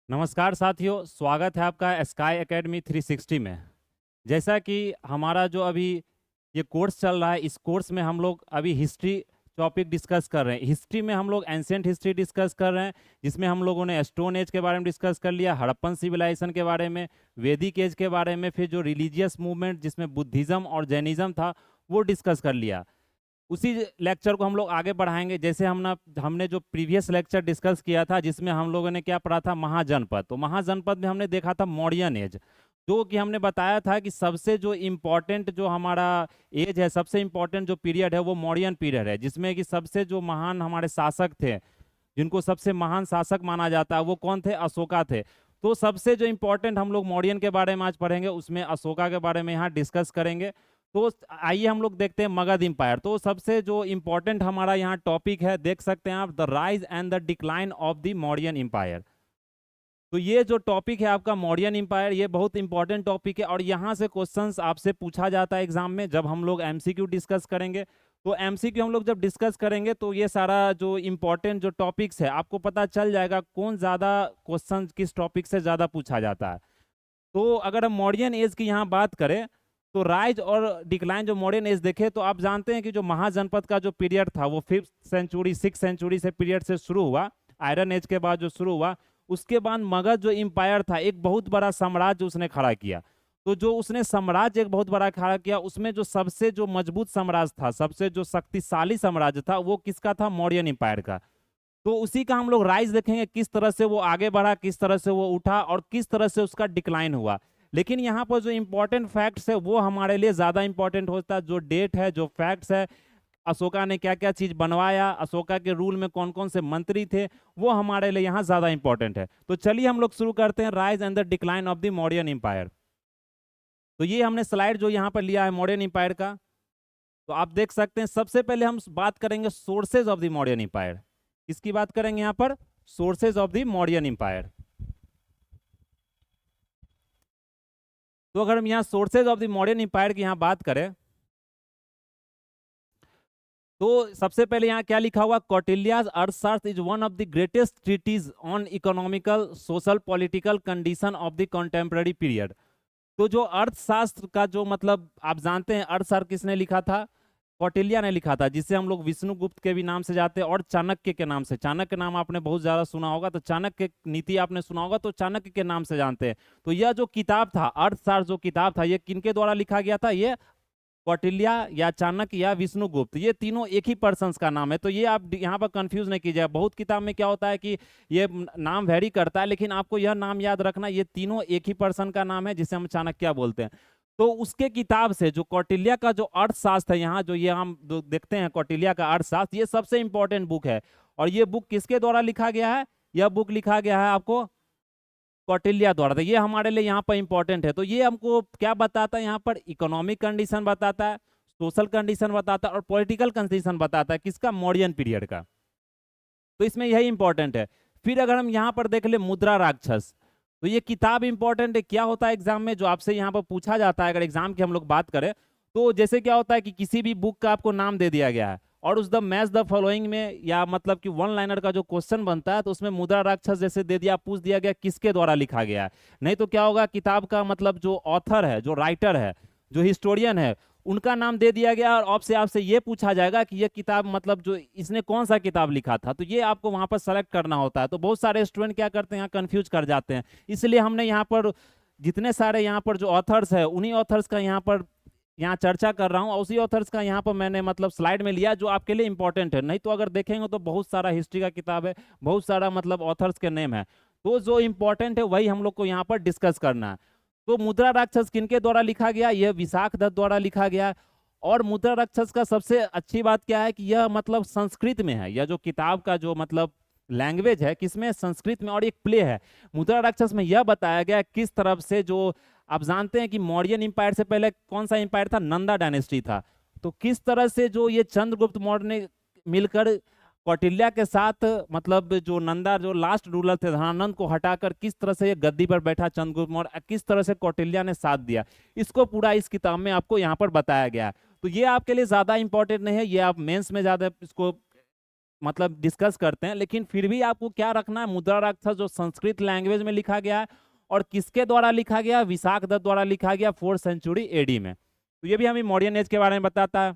नमस्कार साथियों, स्वागत है आपका स्काई एकेडमी 360 में। जैसा कि हमारा जो अभी ये कोर्स चल रहा है, इस कोर्स में हम लोग अभी हिस्ट्री टॉपिक डिस्कस कर रहे हैं। हिस्ट्री में हम लोग एंशियंट हिस्ट्री डिस्कस कर रहे हैं, जिसमें हम लोगों ने स्टोन एज के बारे में डिस्कस कर लिया, हड़प्पन सिविलाइजेशन के बारे में, वैदिक एज के बारे में, फिर जो रिलीजियस मूवमेंट जिसमें बुद्धिज्म और जैनिज्म था वो डिस्कस कर लिया। उसी लेक्चर को हम लोग आगे बढ़ाएंगे। जैसे हमने जो प्रीवियस लेक्चर डिस्कस किया था, जिसमें हम लोगों ने क्या पढ़ा था, महाजनपद। तो महाजनपद में हमने देखा था मौर्यन एज, जो कि हमने बताया था कि सबसे जो इम्पोर्टेंट जो हमारा एज है, सबसे इम्पोर्टेंट जो पीरियड है वो मौर्यन पीरियड है, जिसमें कि सबसे जो महान हमारे शासक थे, जिनको सबसे महान शासक माना जाता है, वो कौन थे? अशोका थे। तो सबसे जो इम्पोर्टेंट हम लोग मौर्यन के बारे में आज पढ़ेंगे, उसमें अशोका के बारे में यहाँ डिस्कस करेंगे। तो आइए हम लोग देखते हैं मगध इंपायर। तो सबसे जो इम्पोर्टेंट हमारा यहाँ टॉपिक है, देख सकते हैं आप, the rise and the decline of the Mauryan empire. तो ये जो टॉपिक है आपका मौर्यन इंपायर, ये बहुत इंपॉर्टेंट टॉपिक है और यहाँ से क्वेश्चंस आपसे पूछा जाता है एग्जाम में, जब हम लोग एमसीक्यू डिस्कस करेंगे। तो एमसीक्यू हम लोग जब डिस्कस करेंगे तो ये सारा जो इम्पोर्टेंट जो टॉपिक्स है आपको पता चल जाएगा कौन ज़्यादा क्वेश्चन किस टॉपिक से ज़्यादा पूछा जाता है। तो अगर हम मौर्यन एज की यहाँ बात करें, तो राइज और डिक्लाइन जो मॉडर्न एज देखे, तो आप जानते हैं कि जो महाजनपद का जो पीरियड था वो 5th सेंचुरी 6th सेंचुरी से पीरियड से शुरू हुआ, आयरन एज के बाद जो शुरू हुआ। उसके बाद मगध जो इंपायर था, एक बहुत बड़ा साम्राज्य उसने खड़ा किया। तो जो उसने साम्राज्य एक बहुत बड़ा खड़ा किया, उसमें जो सबसे जो मजबूत साम्राज्य था, सबसे जो शक्तिशाली साम्राज्य था, वो किसका था? मौर्यन इंपायर का। तो उसी का हम लोग राइज देखेंगे, किस तरह से वो आगे बढ़ा, किस तरह से वो उठा और किस तरह से उसका डिक्लाइन हुआ। लेकिन यहाँ पर जो इंपॉर्टेंट फैक्ट्स है वो हमारे लिए ज्यादा इंपॉर्टेंट होता है। जो डेट है, जो फैक्ट्स है, अशोका ने क्या क्या चीज बनवाया, अशोका के रूल में कौन कौन से मंत्री थे, वो हमारे लिए यहाँ ज्यादा इंपॉर्टेंट है। तो चलिए हम लोग शुरू करते हैं, rise and the decline of the Mauryan empire. तो ये हमने स्लाइड जो यहाँ पर लिया है मौर्यन इंपायर का, तो आप देख सकते हैं। सबसे पहले हम बात करेंगे sources of the Mauryan empire. किसकी बात करेंगे यहाँ पर? Sources of the Mauryan empire. तो अगर हम यहाँ sources of the modern empire की यहाँ बात करें, तो सबसे पहले यहाँ क्या लिखा हुआ? Kautilya's Arthashastra is one of the greatest treatise on economical social political condition of the contemporary period. तो जो अर्थशास्त्र का जो मतलब आप जानते हैं, अर्थशास्त्र किसने लिखा था? कौटिल्य ने लिखा था, जिसे हम लोग विष्णुगुप्त के भी नाम से जानते हैं और चाणक्य के नाम से। चाणक्य नाम आपने बहुत ज्यादा सुना होगा, तो चाणक्य नीति आपने सुना होगा, तो चाणक्य के नाम से जानते हैं। तो यह जो किताब था, अर्थशास्त्र जो किताब था, ये किनके द्वारा लिखा गया था? ये कौटिल्य या चाणक्य या विष्णुगुप्त, ये तीनों एक ही पर्सन का नाम है। तो ये आप यहाँ पर कंफ्यूज नहीं कीजिएगा। बहुत किताब में क्या होता है कि ये नाम वेरी करता है, लेकिन आपको यह नाम याद रखना, ये तीनों एक ही पर्सन का नाम है, जिसे हम चाणक्य बोलते हैं। तो उसके किताब से जो कौटिल्य का जो अर्थशास्त्र है, यहाँ जो ये हम देखते हैं कौटिल्य का अर्थशास्त्र, ये सबसे इंपॉर्टेंट बुक है। और ये बुक किसके द्वारा लिखा गया है? यह बुक लिखा गया है आपको कौटिल्य द्वारा। तो ये हमारे लिए यहाँ पर इंपॉर्टेंट है। तो ये हमको क्या बताता है? यहाँ पर इकोनॉमिक कंडीशन बताता है, सोशल कंडीशन बताता है और पॉलिटिकल कंडीशन बताता है। किसका? मौर्यन पीरियड का। तो इसमें यही इंपॉर्टेंट है। फिर अगर हम यहाँ पर देख ले मुद्रा राक्षस, तो ये किताब इंपॉर्टेंट है। क्या होता है एग्जाम में, जो आपसे यहाँ पर पूछा जाता है, अगर एग्जाम की हम लोग बात करें, तो जैसे क्या होता है कि किसी भी बुक का आपको नाम दे दिया गया है और उस द मैच द फॉलोइंग में, या मतलब कि वन लाइनर का जो क्वेश्चन बनता है, तो उसमें मुद्रा राक्षस जैसे दे दिया, पूछ दिया गया किसके द्वारा लिखा गया है। नहीं तो क्या होगा, किताब का मतलब जो ऑथर है, जो राइटर है, जो हिस्टोरियन है, उनका नाम दे दिया गया और आपसे आपसे ये पूछा जाएगा कि ये किताब मतलब जो इसने कौन सा किताब लिखा था। तो ये आपको वहां पर सेलेक्ट करना होता है। तो बहुत सारे स्टूडेंट क्या करते हैं, यहाँ कंफ्यूज कर जाते हैं। इसलिए हमने यहाँ पर जितने सारे यहाँ पर जो ऑथर्स है, उन्हीं ऑथर्स का यहाँ चर्चा कर रहा हूँ और उसी ऑथर्स का यहाँ पर मैंने मतलब स्लाइड में लिया, जो आपके लिए इंपॉर्टेंट है। नहीं तो अगर देखेंगे तो बहुत सारा हिस्ट्री का किताब है, बहुत सारा मतलब ऑथर्स के नेम है। तो जो इंपॉर्टेंट है वही हम लोग को यहाँ पर डिस्कस करना है। तो मुद्रा राक्षस किनके द्वारा लिखा गया? यह विशाख दत्त द्वारा लिखा गया। और मुद्रा राक्षस का सबसे अच्छी बात क्या है कि यह मतलब संस्कृत में है। यह जो किताब का जो मतलब लैंग्वेज है, किसमें? संस्कृत में। और एक प्ले है मुद्रा राक्षस में, यह बताया गया किस तरफ से, जो आप जानते हैं कि मौर्यन इंपायर से पहले कौन सा इंपायर था? नंदा डायनेस्टी था। तो किस तरह से जो ये चंद्रगुप्त मौर्य ने मिलकर कौटिल्य के साथ, मतलब जो नंदा जो लास्ट रूलर थे धनानंद को हटाकर, किस तरह से ये गद्दी पर बैठा चंद्रगुप्त मौर्य, किस तरह से कौटिल्य ने साथ दिया, इसको पूरा इस किताब में आपको यहाँ पर बताया गया। तो ये आपके लिए ज्यादा इंपॉर्टेंट नहीं है, ये आप मेंस में ज्यादा इसको मतलब डिस्कस करते हैं, लेकिन फिर भी आपको क्या रखना है, मुद्रा राक्षस जो संस्कृत लैंग्वेज में लिखा गया है और किसके द्वारा लिखा गया, विशाख दत्त द्वारा लिखा गया 4th सेंचुरी एडी में। तो ये भी हमें मॉडर्न एज के बारे में बताता है।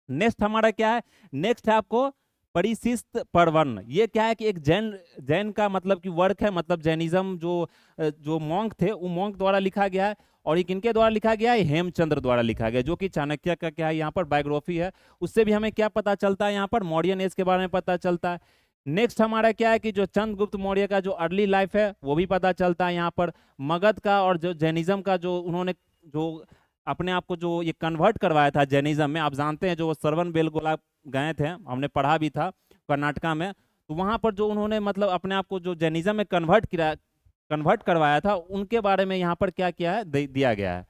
नेक्स्ट हमारा क्या है, नेक्स्ट है आपको परिशिष्ट परवर्ण। ये क्या है कि एक जैन जैन का मतलब कि वर्क है, मतलब जैनिज्म जो मॉन्क थे वो मॉन्क द्वारा लिखा गया है। और ये किनके द्वारा लिखा गया है, हेमचंद्र द्वारा लिखा गया, जो कि चाणक्य का क्या है यहाँ पर बायोग्राफी है। उससे भी हमें क्या पता चलता है, यहाँ पर मॉडर्न एज के बारे में पता चलता है। नेक्स्ट हमारा क्या है कि जो चंद्रगुप्त मौर्य का जो अर्ली लाइफ है वो भी पता चलता है यहाँ पर। मगध का और जो जैनिज्म का जो उन्होंने जो अपने आप को जो ये कन्वर्ट करवाया था जैनिज्म में, आप जानते हैं जो श्रवण बेलगोला गए थे, हमने पढ़ा भी था कर्नाटका में, तो वहां पर जो उन्होंने मतलब अपने आप को जो जैनिज्म में कन्वर्ट करवाया था, उनके बारे में यहाँ पर क्या किया है, दिया गया है।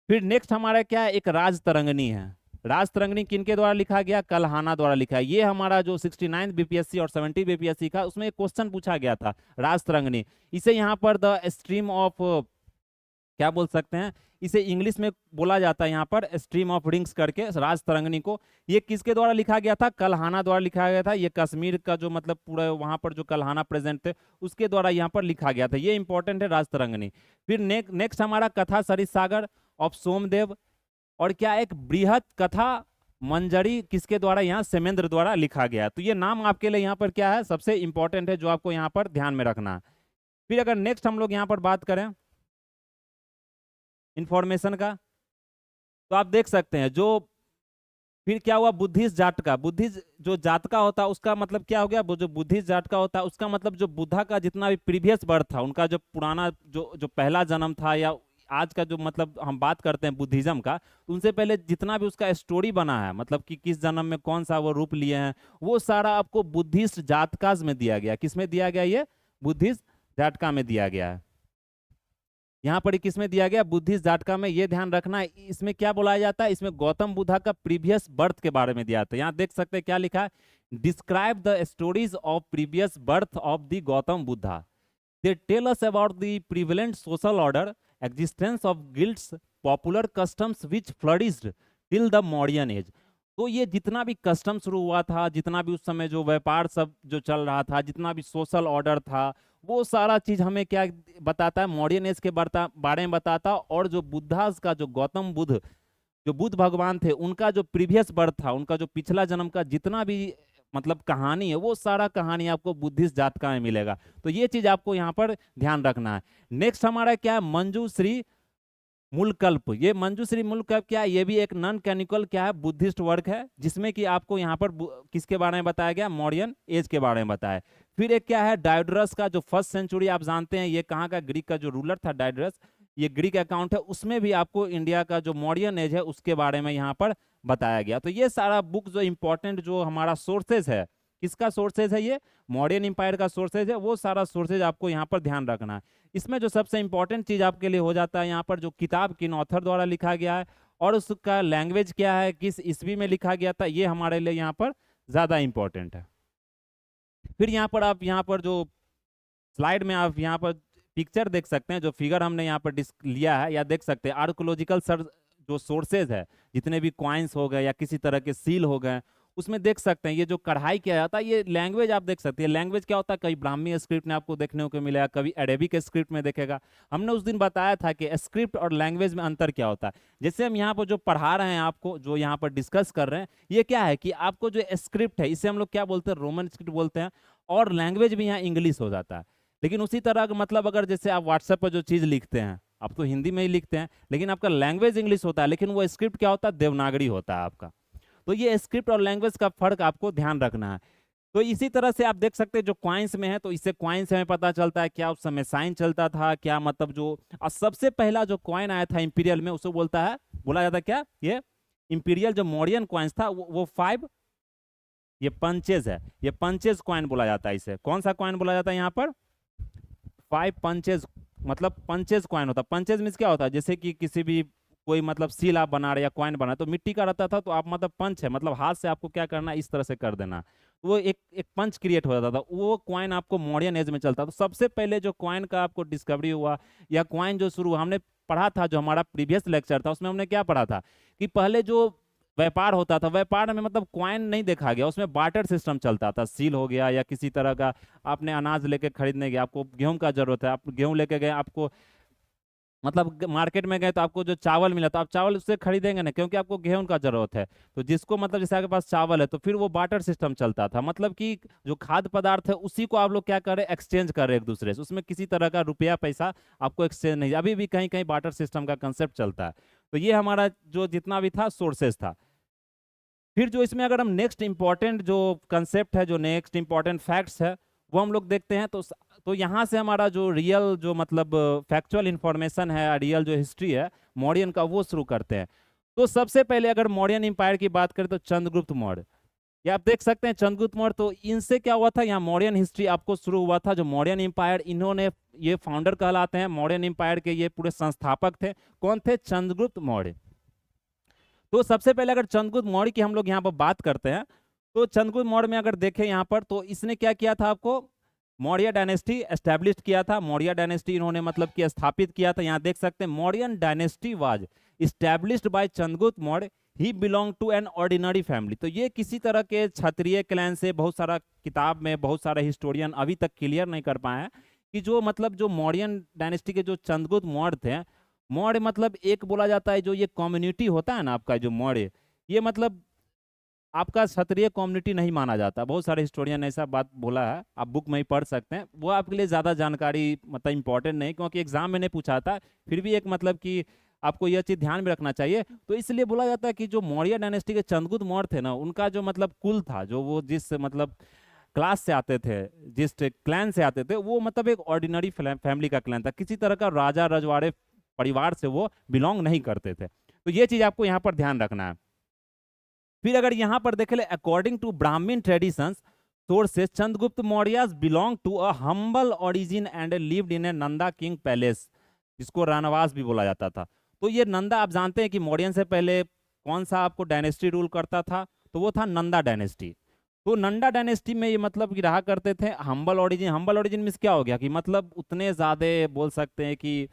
फिर नेक्स्ट हमारा क्या है, एक राजतरंगिणी है। राजतरंगिणी किनके द्वारा लिखा गया, कल्हाना द्वारा लिखा है। ये हमारा जो 69 बीपीएससी और 70 बीपीएससी का उसमें एक क्वेश्चन पूछा गया था, राजतरंगिणी। इसे यहाँ पर द स्ट्रीम ऑफ क्या बोल सकते हैं, इसे इंग्लिश में बोला जाता है यहाँ पर स्ट्रीम ऑफ रिंग्स करके, राजतरंगिणी को। ये किसके द्वारा लिखा गया था, कल्हाना द्वारा लिखा गया था। ये कश्मीर का जो मतलब पूरा वहां पर जो कल्हाना प्रेजेंट थे उसके द्वारा यहाँ पर लिखा गया था। ये इंपॉर्टेंट है राजतरंगिणी। फिर नेक्स्ट हमारा कथा सरित सागर ऑफ सोमदेव। और क्या एक बृहद कथा मंजरी किसके द्वारा, यहाँ सेमेंद्र द्वारा लिखा गया। तो ये नाम आपके लिए यहाँ पर क्या है, सबसे इंपॉर्टेंट है, जो आपको यहाँ पर ध्यान में रखना है। फिर अगर नेक्स्ट हम लोग यहाँ पर बात करें इंफॉर्मेशन का, तो आप देख सकते हैं जो फिर क्या हुआ, बुद्धिस्ट जाट का, बुद्धिस्ट जो जात का होता है उसका मतलब क्या हो गया, वो जो बुद्धिस्ट जाट का होता है उसका मतलब जो बुद्धा का जितना भी प्रीवियस बर्थ था, उनका जो पुराना जो पहला जन्म था, या आज का जो मतलब हम बात करते हैं बुद्धिज्म का, उनसे पहले जितना भी उसका स्टोरी बना है, मतलब कि किस जन्म में कौन सा वो रूप लिए हैं, वो सारा आपको बुद्धिस्ट जातकाज में दिया गया। किस में दिया गया, ये बुद्धिस्ट जाटका में दिया गया है। यहाँ पर किसमें दिया गया, बुद्धिस्ट जाटका में। ये ध्यान रखना है, इसमें क्या बोला जाता है, इसमें गौतम बुद्धा का प्रीवियस बर्थ के बारे में दिया जाता है। यहाँ देख सकते हैं क्या लिखा है, describe the stories of previous birth of the Gautam Buddha. They tell us about the prevalent social order, existence of guilds, popular customs which flourished till the modern age. तो ये जितना भी कस्टम शुरू हुआ था, जितना भी उस समय जो व्यापार सब जो चल रहा था, जितना भी सोशल ऑर्डर था, वो सारा चीज हमें क्या बताता है, मॉडर्न एज के बारे में बताता। और जो बुद्धास का जो गौतम बुद्ध जो बुद्ध भगवान थे, उनका जो प्रीवियस बर्थ था, उनका जो पिछला जन्म का जितना भी मतलब कहानी है, वो सारा कहानी आपको बुद्धिस्ट जातका में मिलेगा। तो ये चीज आपको यहाँ पर ध्यान रखना है। नेक्स्ट हमारा क्या है, मंजूश्री मूलकल्प। ये मंजूश्री मूलकल्प क्या है, ये भी एक नॉन कैनिकल क्या है, बुद्धिस्ट वर्क है, जिसमें कि आपको यहाँ पर किसके बारे में बताया गया, मॉडर्न एज के बारे में बताया। फिर एक क्या है, डायोडरस का जो 1st सेंचुरी, आप जानते हैं ये कहाँ का, ग्रीक का जो रूलर था डायोडरस, ये ग्रीक अकाउंट है, उसमें भी आपको इंडिया का जो मॉडर्न एज है उसके बारे में यहाँ पर बताया गया। तो ये सारा बुक जो इंपॉर्टेंट जो हमारा सोर्सेज है, किसका सोर्सेज है, ये मॉडर्न एम्पायर का सोर्सेज है, वो सारा सोर्सेज आपको यहाँ पर ध्यान रखना है। इसमें जो सबसे इंपॉर्टेंट चीज आपके लिए हो जाता है यहाँ पर, जो किताब किन ऑथर द्वारा लिखा गया है और उसका लैंग्वेज क्या है, किस ईस्वी में लिखा गया था, ये हमारे लिए यहाँ पर ज्यादा इंपॉर्टेंट है। फिर यहाँ पर आप यहाँ पर जो स्लाइड में आप यहाँ पर पिक्चर देख सकते हैं, जो फिगर हमने यहाँ पर लिया है, या देख सकते हैं आर्कोलॉजिकल जो सोर्सेज है, जितने भी क्वाइंस हो गए या किसी तरह के सील हो गए, उसमें देख सकते हैं ये जो कढ़ाई किया जाता है, ये लैंग्वेज आप देख सकते हैं। लैंग्वेज क्या होता है, कभी ब्राह्मी स्क्रिप्ट में आपको देखने को मिलेगा, कभी अरेबिक स्क्रिप्ट में देखेगा। हमने उस दिन बताया था कि स्क्रिप्ट और लैंग्वेज में अंतर क्या होता है। जैसे हम यहाँ पर जो पढ़ा रहे हैं आपको, जो यहाँ पर डिस्कस कर रहे हैं, ये क्या है कि आपको जो स्क्रिप्ट है, इसे हम लोग क्या बोलते हैं, रोमन स्क्रिप्ट बोलते हैं, और लैंग्वेज भी यहाँ इंग्लिश हो जाता है। लेकिन उसी तरह का मतलब अगर जैसे आप व्हाट्सएप पर जो चीज़ लिखते हैं, आप तो हिंदी में ही लिखते हैं, लेकिन आपका लैंग्वेज इंग्लिश होता है, लेकिन वो स्क्रिप्ट क्या होता है, देवनागरी होता है आपका। तो ये स्क्रिप्ट और लैंग्वेज का फर्क आपको ध्यान रखना है। तो इसी तरह से आप देख सकते हैं जो क्वाइंस में है, तो इससे क्वाइंस हमें पता चलता है क्या उस समय साइन चलता था, क्या मतलब जो और सबसे पहला जो क्वाइन आया था इंपीरियल में, उसे बोला जाता है क्या, ये इंपीरियल जो मॉडर्न क्वाइंस था वो 5 ये पंचेज है, ये पंचेज क्वाइन बोला जाता है। इसे कौन सा क्वाइन बोला जाता है यहाँ पर, 5 पंचेज, मतलब पंचेज क्वाइन होता है। पंचेज मीन्स क्या होता है, जैसे कि किसी भी कोई मतलब सील आप बना रहे या क्वाइन बना, तो मिट्टी का रहता था, तो आप मतलब पंच है, मतलब हाथ से आपको क्या करना, इस तरह से कर देना, वो एक पंच क्रिएट हो जाता था। वो क्वाइन आपको मॉडर्न एज में चलता। तो सबसे पहले जो क्वाइन का आपको डिस्कवरी हुआ या क्वाइन जो शुरू हुआ, हमने पढ़ा था, जो हमारा प्रीवियस लेक्चर था उसमें हमने क्या पढ़ा था कि पहले जो व्यापार होता था, व्यापार में मतलब क्वाइन नहीं देखा गया, उसमें बार्टर सिस्टम चलता था, सील हो गया या किसी तरह का आपने अनाज लेके खरीदने गए, आपको गेहूं का जरूरत है, आप गेहूं लेके गए, आपको मतलब मार्केट में गए तो आपको जो चावल मिला तो आप चावल उससे खरीदेंगे ना, क्योंकि आपको गेहूं का जरूरत है। तो जिसको मतलब जैसे आपके पास चावल है तो फिर वो बार्टर सिस्टम चलता था, मतलब कि जो खाद्य पदार्थ है उसी को आप लोग क्या कर रहे, एक्सचेंज कर रहे एक दूसरे से, उसमें किसी तरह का रुपया पैसा आपको एक्सचेंज नहीं, अभी भी कहीं कहीं बार्टर सिस्टम का कंसेप्ट चलता है। तो ये हमारा जो जितना भी था सोर्सेस था। फिर जो इसमें अगर हम नेक्स्ट इंपॉर्टेंट जो कंसेप्ट है, जो नेक्स्ट इंपॉर्टेंट फैक्ट्स है वो हम लोग देखते हैं, तो यहाँ से हमारा जो रियल जो मतलब फैक्चुअल इंफॉर्मेशन है, रियल जो हिस्ट्री है मौर्यन का, वो शुरू करते हैं। तो सबसे पहले अगर मौर्यन इंपायर की बात करें तो चंद्रगुप्त मौर्य, ये आप देख सकते हैं चंद्रगुप्त मौर्य। तो इनसे क्या हुआ था, यहाँ मौर्यन हिस्ट्री आपको शुरू हुआ था। जो मौर्यन इंपायर, इन्होंने ये फाउंडर कहलाते हैं मौर्यन इंपायर के, ये पूरे संस्थापक थे। कौन थे? चंद्रगुप्त मौर्य। तो सबसे पहले अगर चंद्रगुप्त मौर्य की हम लोग यहाँ पर बात करते हैं, तो चंद्रगुप्त मौर्य में अगर देखें यहाँ पर, तो इसने क्या किया था, आपको मौर्य डायनेस्टी एस्टेब्लिश किया था। मौर्य डायनेस्टी इन्होंने मतलब कि स्थापित किया था। यहाँ देख सकते हैं Mauryan dynasty was established by Chandragupta Maurya, he belong to an ordinary family. तो ये किसी तरह के क्षत्रिय क्लैन से, बहुत सारा किताब में बहुत सारे हिस्टोरियन अभी तक क्लियर नहीं कर पाए हैं कि जो मतलब जो मौर्यन डायनेस्टी के जो चंद्रगुप्त मौर्य थे, मौर्य मतलब एक बोला जाता है जो ये कम्युनिटी होता है ना आपका जो मौर्य, ये मतलब आपका क्षत्रिय कम्युनिटी नहीं माना जाता। बहुत सारे हिस्टोरियन ने ऐसा बात बोला है, आप बुक में ही पढ़ सकते हैं, वो आपके लिए ज़्यादा जानकारी मतलब इंपॉर्टेंट नहीं, क्योंकि एग्जाम में नहीं पूछा था, फिर भी एक मतलब कि आपको यह चीज़ ध्यान में रखना चाहिए। तो इसलिए बोला जाता है कि जो मौर्य डायनेस्टी के चंद्रगुप्त मौर्य थे ना, उनका जो मतलब कुल था, जो वो जिस मतलब क्लास से आते थे, जिस क्लैन से आते थे, वो मतलब एक ऑर्डिनरी फैमिली का क्लैन था, किसी तरह का राजा रजवाड़े परिवार से वो बिलोंग नहीं करते थे। तो ये चीज आपको यहाँ पर ध्यान रखना है। फिर अगर यहाँ पर देख ले, according to Brahmin traditions sources, Chandragupta Maurya belong to a humble origin and lived in a Nanda king palace, जिसको रानवास भी बोला जाता था। तो ये नंदा, आप जानते हैं कि मौर्यन से पहले कौन सा आपको डायनेस्टी रूल करता था, तो वो था नंदा डायनेस्टी। तो नंदा डायनेस्टी में ये मतलब कि रहा करते थे humble origin. Humble origin means क्या हो गया कि मतलब उतने ज्यादा बोल सकते हैं कि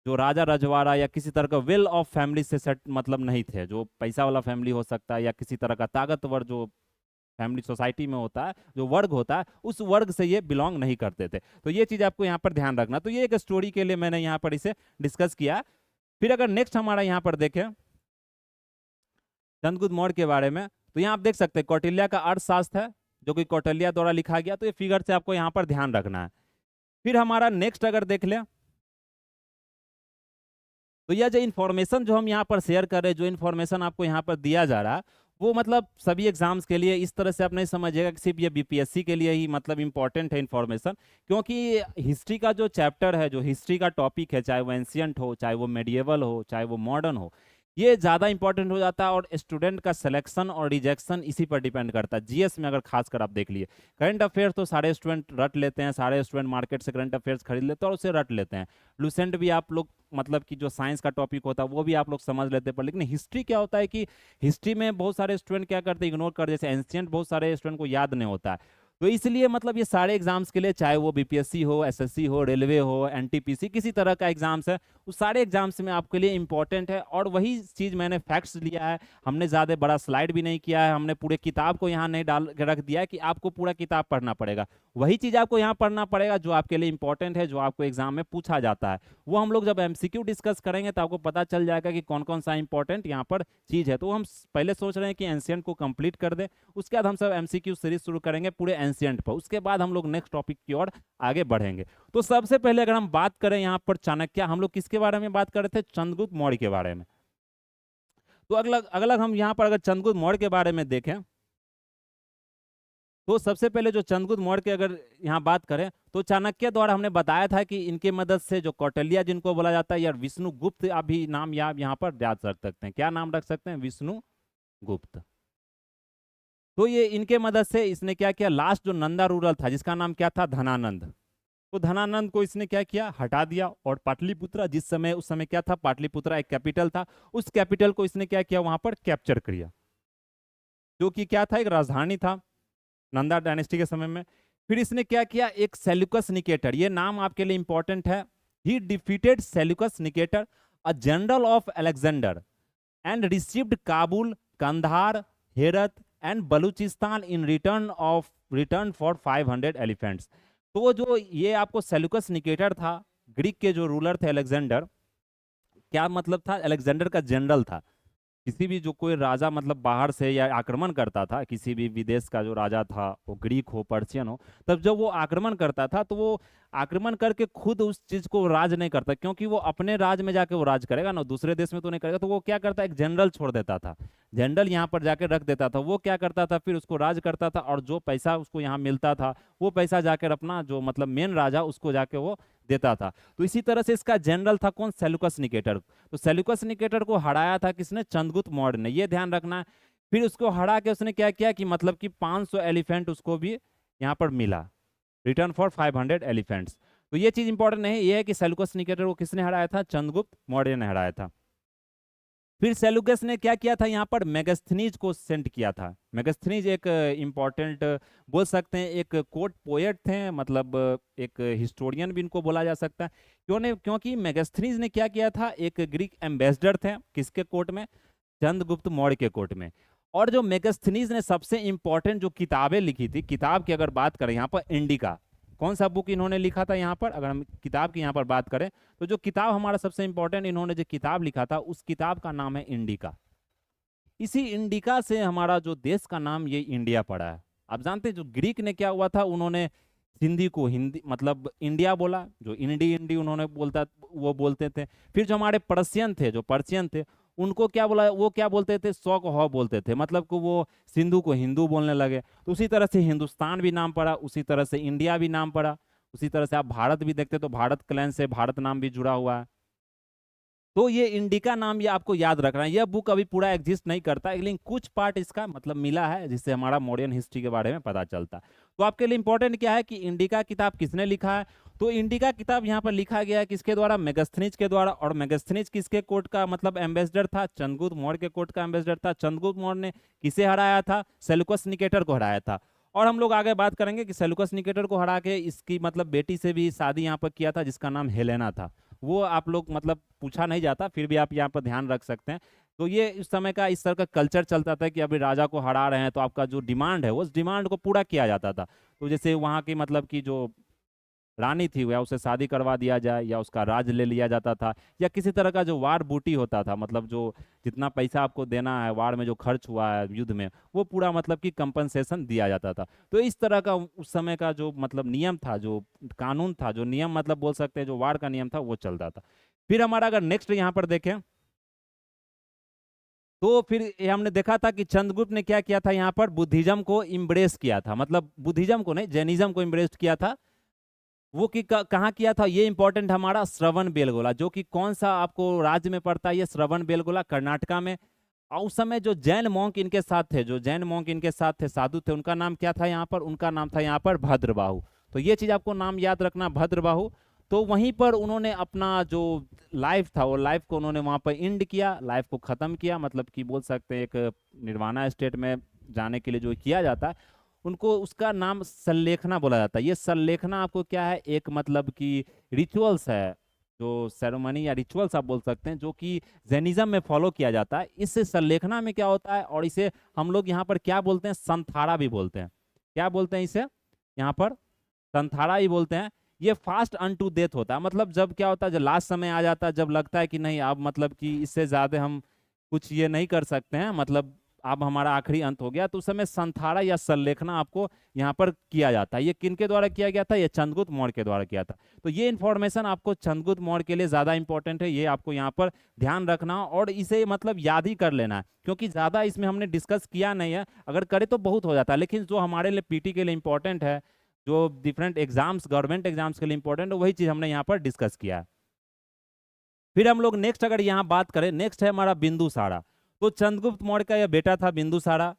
जो राजा रजवाड़ा या किसी तरह का वेल ऑफ फैमिली से सेट मतलब नहीं थे, जो पैसा वाला फैमिली हो सकता है या किसी तरह का ताकतवर जो फैमिली सोसाइटी में होता है, जो वर्ग होता है, उस वर्ग से ये बिलोंग नहीं करते थे। तो ये चीज आपको यहाँ पर ध्यान रखना। तो ये एक स्टोरी के लिए मैंने यहाँ पर इसे डिस्कस किया। फिर अगर नेक्स्ट हमारा यहाँ पर देखें चंद्रगुप्त मौर्य के बारे में, तो यहाँ आप देख सकते हैं कौटिल्य का अर्थशास्त्र है, जो कि कौटिल्य द्वारा लिखा गया। तो ये फिगर से आपको यहाँ पर ध्यान रखना है। फिर हमारा नेक्स्ट अगर देख लें, तो यह जो इन्फॉर्मेशन जो हम यहाँ पर शेयर कर रहे हैं, जो इन्फॉर्मेशन आपको यहाँ पर दिया जा रहा है, वो मतलब सभी एग्जाम्स के लिए इस तरह से आप नहीं समझिएगा कि सिर्फ ये बीपीएससी के लिए ही मतलब इंपॉर्टेंट है इन्फॉर्मेशन। क्योंकि हिस्ट्री का जो चैप्टर है, जो हिस्ट्री का टॉपिक है, चाहे वो एंशियंट हो, चाहे वो मेडिएवल हो, चाहे वो मॉडर्न हो, ये ज़्यादा इंपॉर्टेंट हो जाता है। और स्टूडेंट का सिलेक्शन और रिजेक्शन इसी पर डिपेंड करता है। जीएस में अगर खासकर आप देख लिए, करंट अफेयर्स तो सारे स्टूडेंट रट लेते हैं, सारे स्टूडेंट मार्केट से करंट अफेयर्स खरीद लेते हैं और उसे रट लेते हैं। लुसेंट भी आप लोग मतलब कि जो साइंस का टॉपिक होता है वो भी आप लोग समझ लेते हैं, पर लेकिन हिस्ट्री क्या होता है कि हिस्ट्री में बहुत सारे स्टूडेंट क्या करते हैं, इग्नोर कर, जैसे एंशियंट बहुत सारे स्टूडेंट को याद नहीं होता है। तो इसलिए मतलब ये सारे एग्जाम्स के लिए, चाहे वो बीपीएससी हो, एसएससी हो, रेलवे हो, एनटीपीसी, किसी तरह का एग्जाम्स है, उस सारे एग्जाम्स में आपके लिए इंपॉर्टेंट है। और वही चीज़ मैंने फैक्ट्स लिया है, हमने ज़्यादा बड़ा स्लाइड भी नहीं किया है, हमने पूरे किताब को यहाँ नहीं डाल के रख दिया है कि आपको पूरा किताब पढ़ना पड़ेगा। वही चीज़ आपको यहाँ पढ़ना पड़ेगा जो आपके लिए इंपॉर्टेंट है, जो आपको एग्जाम में पूछा जाता है। वो हम लोग जब एमसीक्यू डिस्कस करेंगे तो आपको पता चल जाएगा कि कौन कौन सा इंपॉर्टेंट यहाँ पर चीज़ है। तो हम पहले सोच रहे हैं कि एंशियंट को कंप्लीट कर दे, उसके बाद हम सब एमसीक्यू सीरीज शुरू करेंगे पूरे एंशियंट पर, उसके बाद हम लोग नेक्स्ट टॉपिक की ओर आगे बढ़ेंगे। तो सबसे पहले अगर हम बात करें यहाँ पर चाणक्य, हम लोग किसके बारे में बात कर रहे थे? चंद्रगुप्त मौर्य के बारे में। तो अगला अगला हम यहाँ पर अगर चंद्रगुप्त मौर्य के बारे में देखें, तो सबसे पहले जो चंद्रगुप्त मौर्य की अगर यहाँ बात करें, तो चाणक्य द्वारा हमने बताया था कि इनके मदद से जो कौटिल्य जिनको बोला जाता है, या विष्णुगुप्त अभी नाम या यहाँ पर याद रख सकते हैं, क्या नाम रख सकते हैं? विष्णुगुप्त। तो ये इनके मदद से इसने क्या किया, लास्ट जो नंदा रूरल था जिसका नाम क्या था? धनानंद, तो धनानंद को इसने क्या किया? हटा दिया। और पाटलिपुत्रा, जिस समय उस समय क्या था, पाटलिपुत्रा एक कैपिटल था, उस कैपिटल को इसने क्या किया? वहां पर कैप्चर किया, जो कि क्या था? एक राजधानी था नंदा डायनेस्टी के समय में। फिर इसने क्या किया? एक सेल्यूकस निकेटर, ये नाम आपके लिए इंपॉर्टेंट है, he defeated Seleucus Nicator, a general of Alexander, and received Kabul Kandahar, Herat and Balochistan in return for 500 elephants. तो जो ये आपको सेल्यूकस निकेटर था, ग्रीक के जो रूलर थे अलेक्जेंडर, क्या मतलब था, अलेक्जेंडर का जनरल था। किसी भी जो कोई राजा मतलब बाहर से या आक्रमण करता था, किसी भी विदेश का जो राजा था, वो ग्रीक हो पर्शियन हो, तब जब वो आक्रमण करता था तो वो आक्रमण करके खुद उस चीज को राज नहीं करता, क्योंकि वो अपने राज में जाके वो राज करेगा ना, दूसरे देश में तो नहीं करेगा। तो वो क्या करता, एक जनरल छोड़ देता था, जनरल यहाँ पर जाके रख देता था, वो क्या करता था, फिर उसको राज करता था, और जो पैसा उसको यहाँ मिलता था वो पैसा जाकर अपना जो मतलब मेन राजा उसको जाके वो देता था। तो इसी तरह से इसका जनरल था कौन, सेल्यूकस निकेटर। तो सेल्यूकस निकेटर को हराया था किसने, चंद्रगुप्त मौर्य ने, ये ध्यान रखना है। फिर उसको हरा के उसने क्या किया कि मतलब कि 500 एलिफेंट उसको भी यहाँ पर मिला, रिटर्न फॉर 500 एलिफेंट्स। तो ये चीज इंपॉर्टेंट नहीं, ये है कि सेल्यूकस निकेटर को किसने हराया था, चंद्रगुप्त मौर्य ने हराया था। फिर सेल्यूकस ने क्या किया था, यहाँ पर मेगास्थनीज को सेंड किया था। मेगास्थनीज एक इम्पॉर्टेंट बोल सकते हैं, एक कोर्ट पोएट थे, मतलब एक हिस्टोरियन भी इनको बोला जा सकता है। क्योंकि मेगास्थनीज ने क्या किया था, एक ग्रीक एम्बेसडर थे किसके कोर्ट में, चंद्रगुप्त मौर्य के कोर्ट में। और जो मेगास्थनीज ने सबसे इंपॉर्टेंट जो किताबें लिखी थी, किताब की अगर बात करें यहाँ पर इंडिका, कौन सा बुक इन्होंने लिखा था यहाँ पर, अगर हम किताब की यहाँ पर बात करें तो जो किताब हमारा सबसे इंपॉर्टेंट इन्होंने जो किताब लिखा था, उस किताब का नाम है इंडिका। इसी इंडिका से हमारा जो देश का नाम ये इंडिया पड़ा है। आप जानते हैं जो ग्रीक ने क्या हुआ था, उन्होंने सिंधी को हिंदी मतलब इंडिया बोला, जो इंडी इंडी उन्होंने बोलता वो बोलते थे। फिर जो हमारे पर्शियन थे, जो पर्शियन थे, उनको क्या बोला, वो क्या बोलते थे, सौ को हौ बोलते थे, मतलब कि वो सिंधु को हिंदू बोलने लगे। तो उसी तरह से हिंदुस्तान भी नाम पड़ा, उसी तरह से इंडिया भी नाम पड़ा, उसी तरह से आप भारत भी देखते तो भारत क्लैन से भारत नाम भी जुड़ा हुआ है। तो ये इंडिका नाम ये आपको याद रखना है। यह बुक अभी पूरा एग्जिस्ट नहीं करता है, लेकिन कुछ पार्ट इसका मतलब मिला है, जिससे हमारा मॉडर्न हिस्ट्री के बारे में पता चलता है। तो आपके लिए इंपॉर्टेंट क्या है कि इंडिका किताब किसने लिखा है, तो इंडिका किताब यहाँ पर लिखा गया है किसके द्वारा, मेगास्थनीज के द्वारा। और मेगास्थनीज किसके कोर्ट का मतलब एम्बेसडर था, चंद्रगुप्त मौर्य के कोर्ट का एम्बेसडर था। चंद्रगुप्त मौर्य ने किसे हराया था, सेल्यूकस निकेटर को हराया था। और हम लोग आगे बात करेंगे कि सेल्यूकस निकेटर को हरा के इसकी मतलब बेटी से भी शादी यहाँ पर किया था, जिसका नाम हेलेना था। वो आप लोग मतलब पूछा नहीं जाता, फिर भी आप यहाँ पर ध्यान रख सकते हैं। तो ये उस समय का इस तरह का कल्चर चलता था कि अभी राजा को हरा रहे हैं तो आपका जो डिमांड है उस डिमांड को पूरा किया जाता था। तो जैसे वहाँ की मतलब की जो रानी थी या उसे शादी करवा दिया जाए, या उसका राज ले लिया जाता था, या किसी तरह का जो वार बूटी होता था, मतलब जो जितना पैसा आपको देना है वार में जो खर्च हुआ है युद्ध में, वो पूरा मतलब कि कंपनसेशन दिया जाता था। तो इस तरह का उस समय का जो मतलब नियम था, जो कानून था, जो नियम मतलब बोल सकते हैं जो वार का नियम था, वो चलता था। फिर हमारा अगर नेक्स्ट यहाँ पर देखें तो फिर ये हमने देखा था कि चंद्रगुप्त ने क्या किया था, यहाँ पर बुद्धिज्म को इम्ब्रेस किया था, मतलब बुद्धिज्म को नहीं, जैनिज्म को इम्ब्रेस किया था। वो कि कहाँ किया था, ये इंपॉर्टेंट हमारा श्रवण बेलगोला, जो कि कौन सा आपको राज्य में पड़ता है, ये श्रवण बेलगोला कर्नाटका में। और उस समय जो जैन मॉन्क इनके साथ थे, जो जैन मॉन्क इनके साथ थे, साधु थे, उनका नाम क्या था यहाँ पर, उनका नाम था यहाँ पर भद्रबाहु। तो ये चीज आपको नाम याद रखना, भद्रबाहु। तो वहीं पर उन्होंने अपना जो लाइफ था, वो लाइफ को उन्होंने वहां पर एंड किया, लाइफ को खत्म किया, मतलब कि बोल सकते हैं एक निर्वाणा स्टेट में जाने के लिए जो किया जाता है, उनको उसका नाम संलेखना बोला जाता है। ये संलेखना आपको क्या है, एक मतलब कि रिचुअल्स है, जो सेरेमनी या रिचुअल्स आप बोल सकते हैं, जो कि जैनिज्म में फॉलो किया जाता है। इससे संलेखना में क्या होता है, और इसे हम लोग यहाँ पर क्या बोलते हैं, संथारा भी बोलते हैं। क्या बोलते हैं इसे, यहाँ पर संथारा ही बोलते हैं। ये फास्ट अनटू डेथ होता है, मतलब जब क्या होता है, जब लास्ट समय आ जाता है, जब लगता है कि नहीं अब मतलब कि इससे ज्यादा हम कुछ ये नहीं कर सकते हैं, मतलब अब हमारा आखिरी अंत हो गया, तो उस समय संथारा या संलेखना आपको यहाँ पर किया जाता है। ये किनके द्वारा किया गया था, ये चंद्रगुप्त मौर्य के द्वारा किया था। तो ये इन्फॉर्मेशन आपको चंद्रगुप्त मौर्य के लिए ज्यादा इंपॉर्टेंट है, ये आपको यहाँ पर ध्यान रखना और इसे मतलब याद ही कर लेना है, क्योंकि ज्यादा इसमें हमने डिस्कस किया नहीं है। अगर करें तो बहुत हो जाता है, लेकिन जो हमारे लिए पीटी के लिए इंपॉर्टेंट है, जो डिफरेंट एग्जाम्स गवर्नमेंट एग्जाम्स के लिए इंपॉर्टेंट है, वही चीज हमने यहाँ पर डिस्कस किया है। फिर हम लोग नेक्स्ट अगर यहाँ बात करें, नेक्स्ट है हमारा बिंदुसारा। तो चंद्रगुप्त मौर्य का यह बेटा था बिंदुसारा।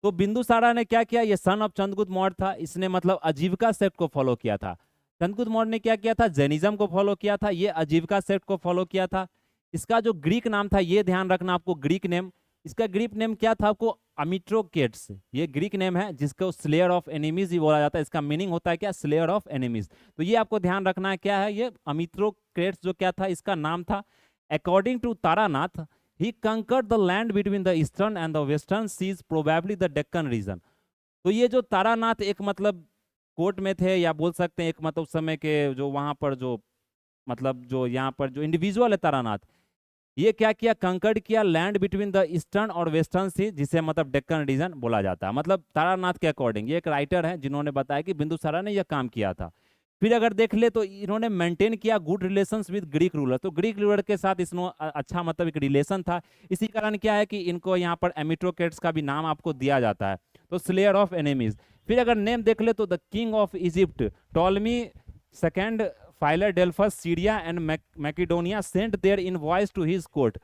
तो बिंदुसारा ने क्या किया, ये सन ऑफ चंद्रगुप्त मौर्य था, इसने मतलब आजीविका सेक्ट को फॉलो किया था। चंद्रगुप्त मौर्य ने क्या किया था, जैनिज्म को फॉलो किया था, ये आजीविका सेक्ट को फॉलो किया था। इसका जो ग्रीक नाम था, ये ध्यान रखना आपको, ग्रीक नेम, इसका ग्रीक नेम क्या था आपको, अमिट्रोकेट्स। ये ग्रीक नेम है जिसको स्लेयर ऑफ एनिमीज ही बोला जाता है। इसका मीनिंग होता है क्या, स्लेयर ऑफ एनिमीज। तो ये आपको ध्यान रखना है क्या है, ये अमिट्रोकेट्स जो क्या था, इसका नाम था। According to Taranath, he conquered the land between the eastern and the western seas, probably the Deccan region. तो ये जो तारानाथ एक मतलब कोर्ट में थे, या बोल सकते हैं एक मतलब उस समय के जो वहां पर जो मतलब जो यहाँ पर जो इंडिविजुअल है तारानाथ, ये क्या किया, कंकर्ड किया लैंड बिटवीन द ईस्टर्न और वेस्टर्न सी, जिसे मतलब डेक्कन रीजन बोला जाता है। मतलब तारानाथ के अकॉर्डिंग, ये एक राइटर है जिन्होंने बताया कि बिंदुसारा ने यह काम किया था। फिर अगर देख ले तो इन्होंने मेंटेन किया good relations with Greek ruler, तो ग्रीक रूलर के साथ इसनो अच्छा मतलब एक रिलेशन था। इसी कारण क्या है कि इनको यहाँ पर एमिट्रोकेट्स का भी नाम आपको दिया जाता है, तो स्लेयर ऑफ एनिमीज। फिर अगर नेम देख ले तो the king of Egypt Ptolemy second Philadelphus Syria and Macedonia sent their envoys to his court.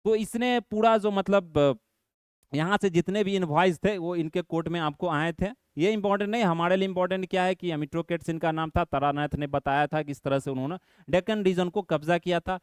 तो इसने पूरा जो मतलब यहाँ से जितने भी इनवॉइस थे वो इनके कोर्ट में आपको आए थे। ये इंपॉर्टेंट नहीं, हमारे लिए इंपॉर्टेंट क्या है कि एमिट्रोकेट्स इनका नाम था। तारानाथ ने बताया था किस तरह से उन्होंने डेक्कन रीजन को कब्जा किया था।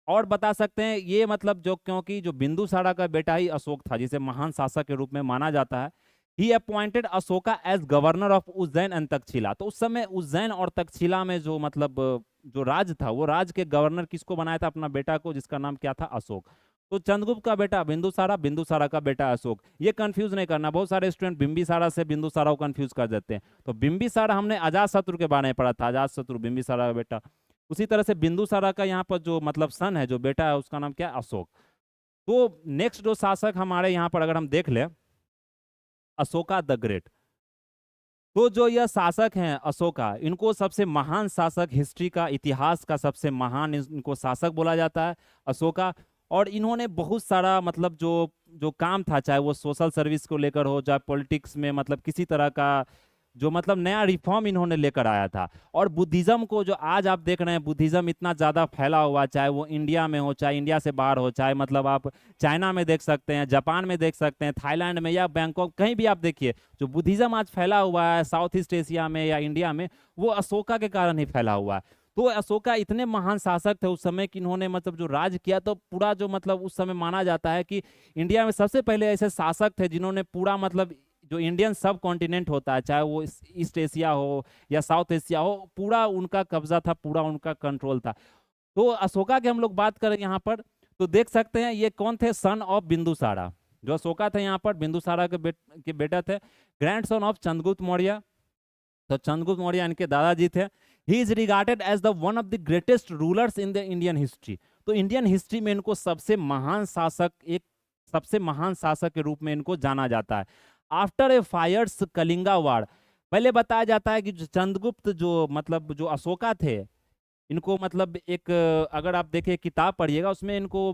और बता सकते हैं ये मतलब जो, क्योंकि जो बिंदुसारा का बेटा ही अशोक था जिसे महान शासक के रूप में माना जाता है, he appointed Ashoka as governor of Ujjain and Takshashila. तो उस समय उज्जैन और तक्षशिला में जो मतलब जो राज था, वो राज के गवर्नर किसको बनाया था, अपना बेटा को, जिसका नाम क्या था, अशोक। तो चंद्रगुप्त का बेटा बिंदुसारा, बिंदुसारा का बेटा अशोक, ये कंफ्यूज नहीं करना। बहुत सारे स्टूडेंट बिंबिसारा से बिंदुसारा को कंफ्यूज कर देते हैं। तो बिंबिसारा हमने अजात शत्रु के बारे में पढ़ा था, अजात शत्रु बिंबिसारा का बेटा। उसी तरह से बिंदुसारा का यहाँ पर जो मतलब सन है, जो बेटा है, उसका नाम क्या है, अशोक। तो नेक्स्ट जो शासक हमारे यहाँ पर अगर हम देख ले, अशोका द ग्रेट। तो जो यह शासक हैं अशोका, इनको सबसे महान शासक, हिस्ट्री का, इतिहास का सबसे महान इनको शासक बोला जाता है, अशोका। और इन्होंने बहुत सारा मतलब जो जो काम था, चाहे वो सोशल सर्विस को लेकर हो, चाहे पॉलिटिक्स में मतलब किसी तरह का जो मतलब नया रिफॉर्म इन्होंने लेकर आया था। और बुद्धिज्म को जो आज आप देख रहे हैं, बुद्धिज्म इतना ज़्यादा फैला हुआ, चाहे वो इंडिया में हो, चाहे इंडिया से बाहर हो, चाहे मतलब आप चाइना में देख सकते हैं, जापान में देख सकते हैं, थाईलैंड में या बैंकॉक, कहीं भी आप देखिए, जो बुद्धिज्म आज फैला हुआ है साउथ ईस्ट एशिया में या इंडिया में, वो अशोका के कारण ही फैला हुआ है। तो अशोका इतने महान शासक थे उस समय कि इन्होंने मतलब जो राज किया, तो पूरा जो मतलब उस समय माना जाता है कि इंडिया में सबसे पहले ऐसे शासक थे जिन्होंने पूरा मतलब जो इंडियन सब कॉन्टिनेंट होता है, चाहे वो ईस्ट एशिया हो या साउथ एशिया हो, पूरा उनका कब्जा था, पूरा उनका कंट्रोल था। तो अशोका की हम लोग बात करें यहाँ पर, तो देख सकते हैं ये कौन थे, सन ऑफ बिंदुसारा। जो अशोका थे यहाँ पर बिंदुसारा के बेटा थे, grand son of Chandragupta Maurya. तो चंद्रगुप्त मौर्य इनके दादाजी थे। He is regarded as the one of the greatest rulers in the Indian history. तो इंडियन हिस्ट्री में इनको सबसे महान शासक, एक सबसे महान शासक के रूप में इनको जाना जाता है। आफ्टर ए फायर्स कलिंगा वार, पहले बताया जाता है कि जो चंद्रगुप्त जो मतलब जो अशोका थे, इनको मतलब एक अगर आप देखिए किताब पढ़िएगा, उसमें इनको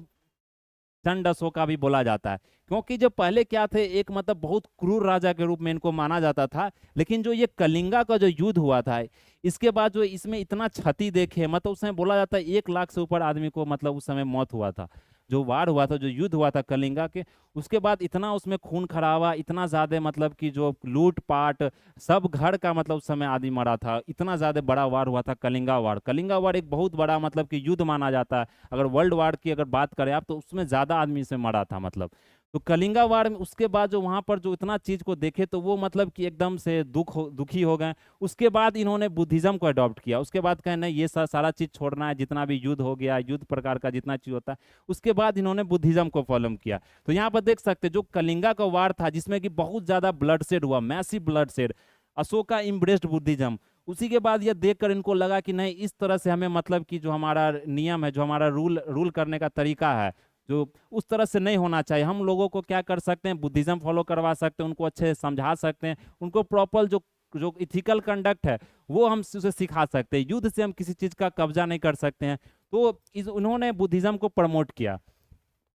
चंड अशोका भी बोला जाता है। क्योंकि जो पहले क्या थे, एक मतलब बहुत क्रूर राजा के रूप में इनको माना जाता था। लेकिन जो ये कलिंगा का जो युद्ध हुआ था, इसके बाद जो इसमें इतना क्षति देखे, मतलब उस समय बोला जाता है 1 लाख से ऊपर आदमी को मतलब उस समय मौत हुआ था। जो वार हुआ था, जो युद्ध हुआ था कलिंगा के, उसके बाद इतना उसमें खून खराबा, इतना ज्यादा मतलब कि जो लूट पाट, सब घर का मतलब उस समय आदमी मरा था। इतना ज्यादा बड़ा वार हुआ था कलिंगा वार। कलिंगा वार एक बहुत बड़ा मतलब कि युद्ध माना जाता है। अगर वर्ल्ड वार की अगर बात करें आप, तो उसमें ज्यादा आदमी से मरा था मतलब। तो कलिंगा वार में उसके बाद जो वहां पर जो इतना चीज को देखे, तो वो मतलब कि एकदम से दुखी हो गए। उसके बाद इन्होंने बुद्धिज्म को अडॉप्ट किया। उसके बाद कहे नहीं, ये सारा चीज छोड़ना है, जितना भी युद्ध हो गया, युद्ध प्रकार का जितना चीज होता है, उसके बाद इन्होंने बुद्धिज्म को फॉलो किया। तो यहाँ पर देख सकते हैं जो कलिंगा का वार था, जिसमें कि बहुत ज्यादा ब्लड शेड हुआ, massive blood shed, Ashoka इम्ब्रेस्ड Buddhism. उसी के बाद ये देखकर इनको लगा कि नहीं, इस तरह से हमें मतलब कि जो हमारा नियम है, जो हमारा रूल करने का तरीका है, जो उस तरह से नहीं होना चाहिए। हम लोगों को क्या कर सकते हैं, बुद्धिज्म फॉलो करवा सकते हैं, उनको अच्छे से समझा सकते हैं, उनको प्रॉपर जो जो इथिकल कंडक्ट है वो हम उसे सिखा सकते हैं। युद्ध से हम किसी चीज का कब्जा नहीं कर सकते हैं। तो उन्होंने बुद्धिज्म को प्रमोट किया।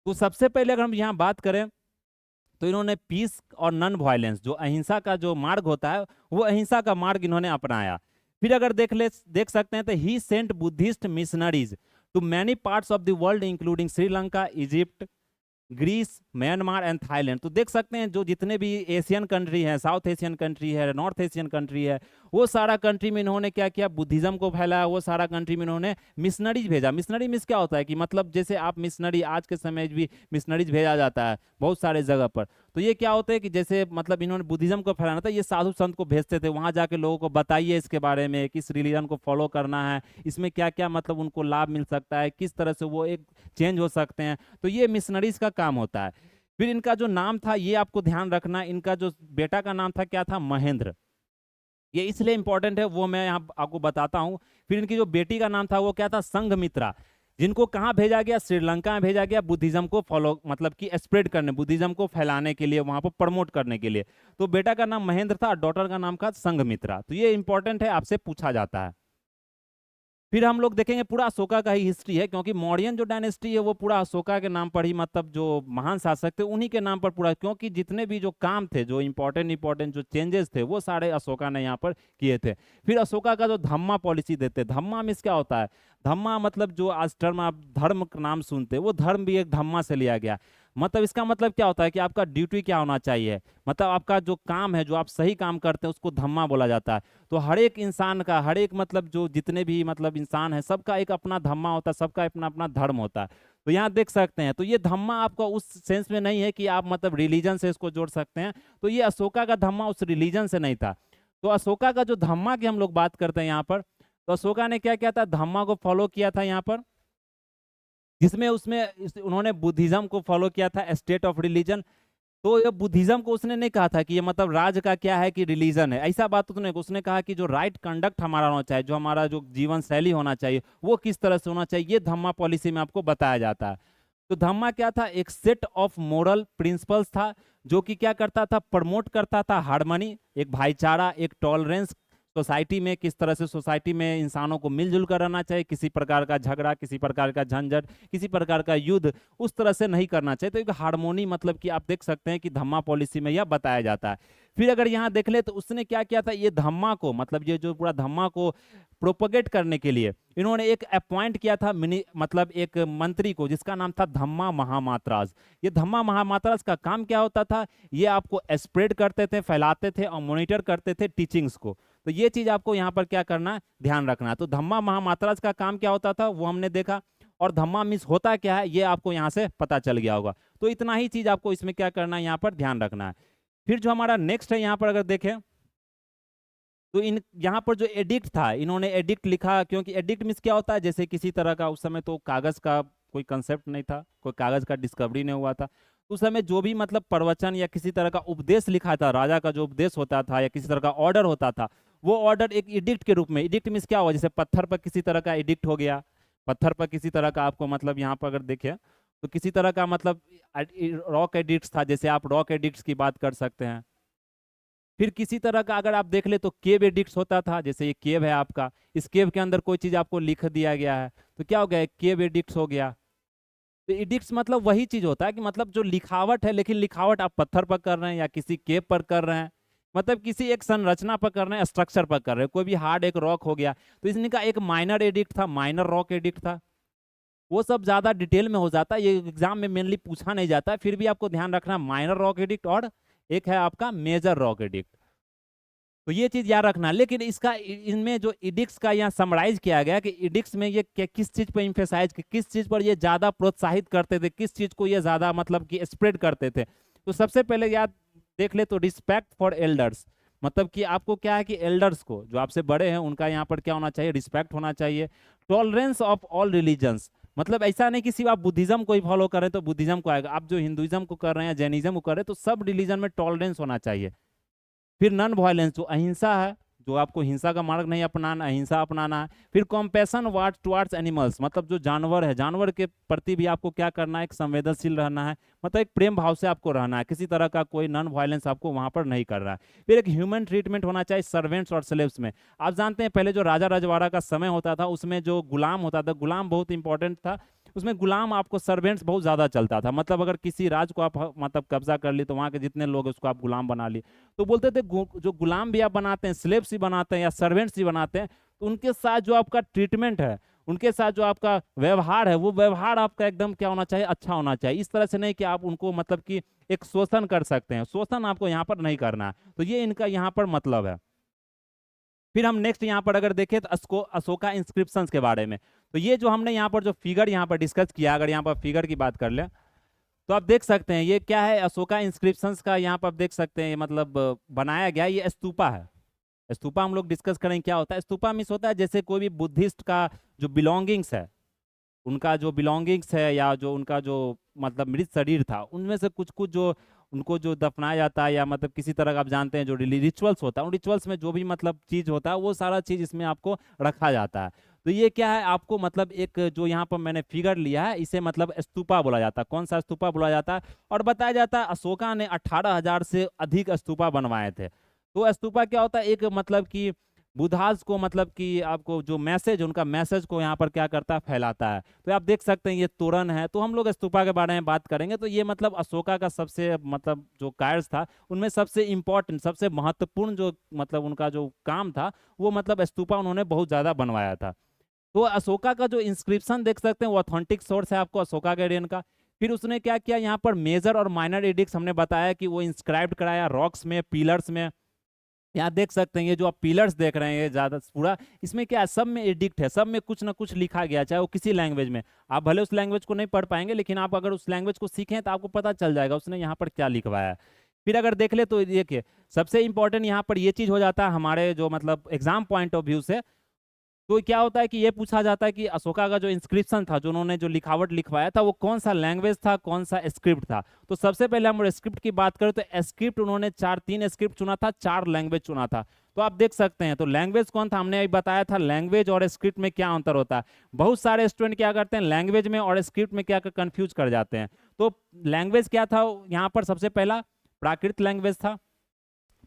तो सबसे पहले अगर हम यहाँ बात करें, तो इन्होंने पीस और नॉन वायलेंस, जो अहिंसा का जो मार्ग होता है, वो अहिंसा का मार्ग इन्होंने अपनाया। फिर अगर देख सकते हैं, तो he sent Buddhist missionaries to many parts of the world including Sri Lanka, Egypt, Greece, Myanmar and Thailand. तो देख सकते हैं जो जितने भी एशियन कंट्री है, साउथ एशियन कंट्री है, नॉर्थ एशियन कंट्री है, वो सारा कंट्री में इन्होंने क्या किया, बुद्धिज्म को फैलाया, वो सारा कंट्री में इन्होंने मिशनरीज भेजा। मिशनरी मीन्स क्या होता है कि मतलब जैसे आप मिशनरी, आज के समय भी मिशनरीज भेजा जाता है बहुत सारे जगह पर। तो ये क्या होता है कि जैसे मतलब इन्होंने बुद्धिज्म को फैलाना था, ये साधु संत को भेजते थे, वहां जाके लोगों को बताइए इसके बारे में, किस रिलीजन को फॉलो करना है, इसमें क्या क्या मतलब उनको लाभ मिल सकता है, किस तरह से वो एक चेंज हो सकते हैं। तो ये मिशनरीज का काम होता है। फिर इनका जो नाम था ये आपको ध्यान रखना, इनका जो बेटा का नाम था क्या था, महेंद्र। ये इसलिए इंपॉर्टेंट है, वो मैं यहाँ आपको बताता हूँ। फिर इनकी जो बेटी का नाम था वो क्या था, संघमित्रा, जिनको कहाँ भेजा गया, श्रीलंका में भेजा गया, बुद्धिज्म को फॉलो मतलब कि स्प्रेड करने, बुद्धिज्म को फैलाने के लिए, वहां पर प्रमोट करने के लिए। तो बेटा का नाम महेंद्र था, डॉटर का नाम था संघमित्रा। तो ये इंपॉर्टेंट है, आपसे पूछा जाता है। फिर हम लोग देखेंगे पूरा अशोका का ही हिस्ट्री है, क्योंकि मौर्यन जो डायनेस्टी है वो पूरा अशोका के नाम पर ही, मतलब जो महान शासक थे उन्हीं के नाम पर पूरा, क्योंकि जितने भी जो काम थे, जो इंपॉर्टेंट जो चेंजेस थे, वो सारे अशोका ने यहाँ पर किए थे। फिर अशोका का जो धम्मा पॉलिसी देते, धम्मा मीन्स क्या होता है, धम्मा मतलब जो आज टर्म आप धर्म का नाम सुनते, वो धर्म भी एक धम्मा से लिया गया। मतलब इसका मतलब क्या होता है कि आपका ड्यूटी क्या होना चाहिए, मतलब आपका जो काम है, जो आप सही काम करते हैं, उसको धम्मा बोला जाता है। तो हर एक इंसान का, हर एक मतलब जो जितने भी मतलब इंसान है, सबका एक अपना धम्मा होता है, सबका अपना अपना धर्म होता है। तो यहाँ देख सकते हैं, तो ये धम्मा आपका उस सेंस में नहीं है कि आप मतलब रिलीजन से इसको जोड़ सकते हैं। तो ये अशोका का धम्मा उस रिलीजन से नहीं था। तो अशोका का जो धम्मा की हम लोग बात करते हैं यहाँ पर, तो अशोका ने क्या किया था, धम्मा को फॉलो किया था यहाँ पर, जिसमें उसमें उन्होंने बुद्धिज्म को फॉलो किया था, स्टेट ऑफ रिलीजन। तो ये बुद्धिज्म को उसने नहीं कहा था कि ये मतलब राज का क्या है कि रिलीजन है, ऐसा बात उसने कहा कि जो राइट कंडक्ट हमारा होना चाहिए, जो हमारा जो जीवन शैली होना चाहिए, वो किस तरह से होना चाहिए, ये धम्मा पॉलिसी में आपको बताया जाता है। तो धम्मा क्या था, एक सेट ऑफ मोरल प्रिंसिपल्स था, जो कि क्या करता था, प्रमोट करता था हार्मनी, एक भाईचारा, एक टॉलरेंस सोसाइटी में, किस तरह से सोसाइटी में इंसानों को मिलजुल कर रहना चाहिए, किसी प्रकार का झगड़ा, किसी प्रकार का झंझट, किसी प्रकार का युद्ध उस तरह से नहीं करना चाहिए। तो एक हार्मोनी मतलब कि आप देख सकते हैं कि धम्मा पॉलिसी में यह बताया जाता है। फिर अगर यहाँ देख ले तो उसने क्या किया था, ये धम्मा को मतलब ये जो पूरा धम्मा को प्रोपोगेट करने के लिए इन्होंने एक अपॉइंट किया था मतलब एक मंत्री को, जिसका नाम था धम्मा महामात्राज। ये धम्मा महामात्राज का काम क्या होता था, ये आपको स्प्रेड करते थे, फैलाते थे और मॉनिटर करते थे टीचिंग्स को। तो ये चीज आपको यहाँ पर क्या करना, ध्यान रखना। तो धम्मा महामात्राज का काम क्या होता था वो हमने देखा, और धम्मा मीन्स होता क्या है ये आपको यहाँ से पता चल गया होगा। तो इतना ही चीज आपको इसमें क्या करना है, यहाँ पर ध्यान रखना है। फिर जो हमारा नेक्स्ट है यहाँ पर अगर देखें, तो इन यहाँ पर जो एडिक्ट था, इन्होंने एडिक्ट लिखा, क्योंकि एडिक्ट मीन्स क्या होता है, जैसे किसी तरह का, उस समय तो कागज का कोई कंसेप्ट नहीं था, कोई कागज का डिस्कवरी नहीं हुआ था। उस समय जो भी मतलब प्रवचन या किसी तरह का उपदेश लिखा था, राजा का जो उपदेश होता था या किसी तरह का ऑर्डर होता था, वो ऑर्डर एक एडिक्ट के रूप में, एडिक्ट मीन्स क्या हुआ, जैसे पत्थर पर किसी तरह का एडिक्ट हो गया, पत्थर पर किसी तरह का आपको मतलब यहाँ पर अगर देखें तो किसी तरह का मतलब रॉक एडिक्ट्स था, जैसे आप रॉक एडिक्ट्स की बात कर सकते हैं। फिर किसी तरह का अगर आप देख ले तो केव एडिक्ट्स होता था, जैसे ये केव है आपका, इस केव के अंदर कोई चीज आपको लिख दिया गया है तो क्या हो गया, केव एडिक्ट्स हो गया। तो एडिक्ट्स मतलब वही चीज होता है कि मतलब जो लिखावट है, लेकिन लिखावट आप पत्थर पर कर रहे हैं या किसी केव पर कर रहे हैं, मतलब किसी एक संरचना पर कर रहे हैं, स्ट्रक्चर पर कर रहे हैं, कोई भी हार्ड एक रॉक हो गया। तो इसने का एक माइनर एडिक्ट था, माइनर रॉक एडिक्ट था। वो सब ज्यादा डिटेल में हो जाता है, ये एग्जाम में मेनली पूछा नहीं जाता है, फिर भी आपको ध्यान रखना माइनर रॉक एडिक्ट और एक है आपका मेजर रॉक एडिक्ट। तो ये चीज याद रखना। लेकिन इसका इनमें जो इडिक्स का यहाँ समराइज किया गया कि इडिक्स में ये किस चीज पर इम्फेसाइज, किस चीज पर ये ज्यादा प्रोत्साहित करते थे, किस चीज को ये ज्यादा मतलब कि स्प्रेड करते थे। तो सबसे पहले याद देख ले तो रिस्पेक्ट फॉर एल्डर्स, मतलब कि आपको क्या है कि एल्डर्स को, जो आपसे बड़े हैं, उनका यहाँ पर क्या होना चाहिए, रिस्पेक्ट होना चाहिए। टॉलरेंस ऑफ ऑल रिलीजन्स, मतलब ऐसा नहीं कि सिर्फ आप बुद्धिज्म को ही फॉलो कर रहे हैं तो बुद्धिज्म को आएगा, आप जो हिंदुइज्म को कर रहे हैं, जैनिज्म को कर रहे हैं, तो सब रिलीजन में टॉलरेंस होना चाहिए। फिर नॉन वायलेंस, जो अहिंसा है, जो आपको हिंसा का मार्ग नहीं अपनाना, अहिंसा अपनाना है। फिर कॉम्पैशन वार्ड टुवार्ड्स एनिमल्स, मतलब जो जानवर है, जानवर के प्रति भी आपको क्या करना है, एक संवेदनशील रहना है, मतलब एक प्रेम भाव से आपको रहना है, किसी तरह का कोई नॉन वायलेंस आपको वहां पर नहीं कर रहा है। फिर एक ह्यूमन ट्रीटमेंट होना चाहिए सर्वेंट्स और स्लेव्स में। आप जानते हैं पहले जो राजा रजवाड़ा का समय होता था, उसमें जो गुलाम होता था, गुलाम बहुत इंपॉर्टेंट था, उसमें गुलाम आपको सर्वेंट्स बहुत ज्यादा चलता था, मतलब अगर किसी राज को आप मतलब कब्जा कर ली तो वहां के जितने लोग उसको आप गुलाम बना ली। तो बोलते थे जो गुलाम भी आप बनाते हैं, स्लेव्स भी बनाते हैं या सर्वेंट्स भी बनाते हैं, तो उनके साथ जो आपका ट्रीटमेंट है, उनके साथ जो आपका व्यवहार है, वो व्यवहार आपका एकदम क्या होना चाहिए, अच्छा होना चाहिए। इस तरह से नहीं कि आप उनको मतलब कि एक शोषण कर सकते हैं, शोषण आपको यहाँ पर नहीं करना है। तो ये इनका यहाँ पर मतलब है। फिर हम नेक्स्ट यहाँ पर अगर देखें तो अशोका इंस्क्रिप्शंस के बारे में, तो ये जो हमने यहाँ पर जो फिगर यहाँ पर डिस्कस किया, अगर यहाँ पर फिगर की बात कर लें तो आप देख सकते हैं ये क्या है, अशोका इंस्क्रिप्शंस का यहाँ पर देख सकते हैं, मतलब बनाया गया ये स्तूपा है। स्तूपा हम लोग डिस्कस करेंगे क्या होता है। स्तूपा मीन्स होता है जैसे कोई भी बुद्धिस्ट का जो बिलोंगिंग्स है, उनका जो बिलोंगिंग्स है या जो उनका जो मतलब मृत शरीर था, उनमें से कुछ कुछ जो उनको जो दफनाया जाता है या मतलब किसी तरह का आप जानते हैं जो रिचुअल्स होता है, उन रिचुअल्स में जो भी मतलब चीज होता है वो सारा चीज इसमें आपको रखा जाता है। तो ये क्या है आपको मतलब एक जो यहाँ पर मैंने फिगर लिया है इसे मतलब स्तूपा बोला जाता है। कौन सा स्तूपा बोला जाता है? और बताया जाता है अशोका ने 18,000 से अधिक स्तूपा बनवाए थे। तो स्तूपा क्या होता है, एक मतलब कि बुद्धास को मतलब कि आपको जो मैसेज, उनका मैसेज को यहाँ पर क्या करता है, फैलाता है। तो आप देख सकते हैं ये तोरण है। तो हम लोग स्तूपा के बारे में बात करेंगे तो ये मतलब अशोका का सबसे मतलब जो कार्य था उनमें सबसे इम्पोर्टेंट, सबसे महत्वपूर्ण जो मतलब उनका जो काम था वो मतलब स्तूपा उन्होंने बहुत ज्यादा बनवाया था। तो अशोका का जो इंस्क्रिप्शन देख सकते हैं वो ऑथेंटिक सोर्स है आपको अशोका गैडियन का। फिर उसने क्या किया, यहाँ पर मेजर और माइनर एडिक्ट्स हमने बताया कि वो इंस्क्राइब्ड कराया रॉक्स में, पिलर्स में। यहाँ देख सकते हैं ये जो आप पिलर्स देख रहे हैं ज्यादा पूरा, इसमें क्या है, सब में एडिक्ट है, सब में कुछ ना कुछ लिखा गया, चाहे वो किसी लैंग्वेज में। आप भले उस लैंग्वेज को नहीं पढ़ पाएंगे लेकिन आप अगर उस लैंग्वेज को सीखें तो आपको पता चल जाएगा उसने यहाँ पर क्या लिखवाया है। फिर अगर देख ले तो देखिए सबसे इंपॉर्टेंट यहाँ पर ये चीज हो जाता है हमारे जो मतलब एग्जाम पॉइंट ऑफ व्यू से। तो क्या होता है कि ये पूछा जाता है कि अशोका का जो इंस्क्रिप्शन था, जो उन्होंने जो लिखावट लिखवाया था, वो कौन सा लैंग्वेज था, कौन सा स्क्रिप्ट था। तो सबसे पहले हम स्क्रिप्ट की बात करें तो स्क्रिप्ट उन्होंने तीन स्क्रिप्ट चुना था, 4 लैंग्वेज चुना था। तो आप देख सकते हैं तो लैंग्वेज कौन था, हमने अभी बताया था लैंग्वेज और स्क्रिप्ट में क्या अंतर होता है। बहुत सारे स्टूडेंट क्या करते हैं लैंग्वेज में और स्क्रिप्ट में क्या कंफ्यूज कर जाते हैं। तो लैंग्वेज क्या था यहाँ पर, सबसे पहला प्राकृत लैंग्वेज था।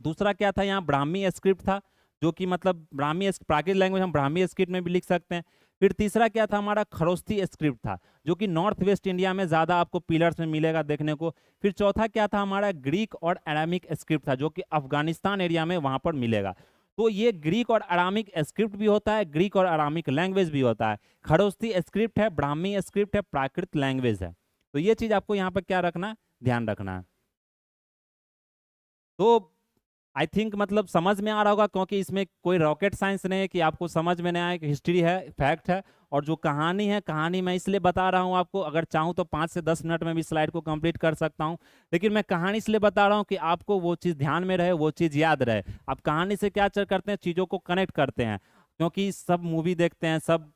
दूसरा क्या था, यहाँ ब्राह्मी स्क्रिप्ट था, जो कि मतलब ब्राह्मी प्राकृत लैंग्वेज हम ब्राह्मी स्क्रिप्ट में भी लिख सकते हैं। फिर तीसरा क्या था, हमारा खरोस्ती स्क्रिप्ट था, जो कि नॉर्थ वेस्ट इंडिया में ज्यादा आपको पिलर्स में मिलेगा देखने को। फिर चौथा क्या था, हमारा ग्रीक और अरामिक स्क्रिप्ट था, जो कि अफगानिस्तान एरिया में वहां पर मिलेगा। तो ये ग्रीक और अरामिक स्क्रिप्ट भी होता है, ग्रीक और अरामिक लैंग्वेज भी होता है। खरोस्ती स्क्रिप्ट है, ब्राह्मी स्क्रिप्ट है, प्राकृत लैंग्वेज है। तो ये चीज आपको यहाँ पर क्या रखना है, ध्यान रखना है। तो आई थिंक मतलब समझ में आ रहा होगा, क्योंकि इसमें कोई रॉकेट साइंस नहीं है कि आपको समझ में नहीं आए, कि हिस्ट्री है, फैक्ट है। और जो कहानी है, कहानी मैं इसलिए बता रहा हूँ आपको, अगर चाहूँ तो 5 से 10 मिनट में भी स्लाइड को कंप्लीट कर सकता हूँ, लेकिन मैं कहानी इसलिए बता रहा हूँ कि आपको वो चीज़ ध्यान में रहे, वो चीज़ याद रहे। आप कहानी से क्या करते हैं, चीज़ों को कनेक्ट करते हैं। क्योंकि सब मूवी देखते हैं, सब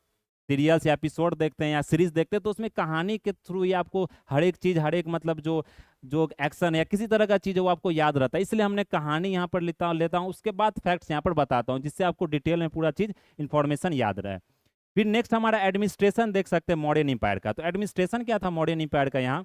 सीरियल्स या एपिसोड देखते हैं या सीरीज देखते हैं, तो उसमें कहानी के थ्रू ही आपको हर एक चीज़, हर एक मतलब जो जो एक्शन या किसी तरह का चीज़ है वो आपको याद रहता है। इसलिए हमने कहानी यहाँ पर लेता हूँ, उसके बाद फैक्ट्स यहाँ पर बताता हूँ, जिससे आपको डिटेल में पूरा चीज़ इंफॉर्मेशन याद रहे। फिर नेक्स्ट हमारा एडमिनिस्ट्रेशन देख सकते हैं मॉडर्न इंपायर का। तो एडमिनिस्ट्रेशन क्या था मॉडर्न इंपायर का, यहाँ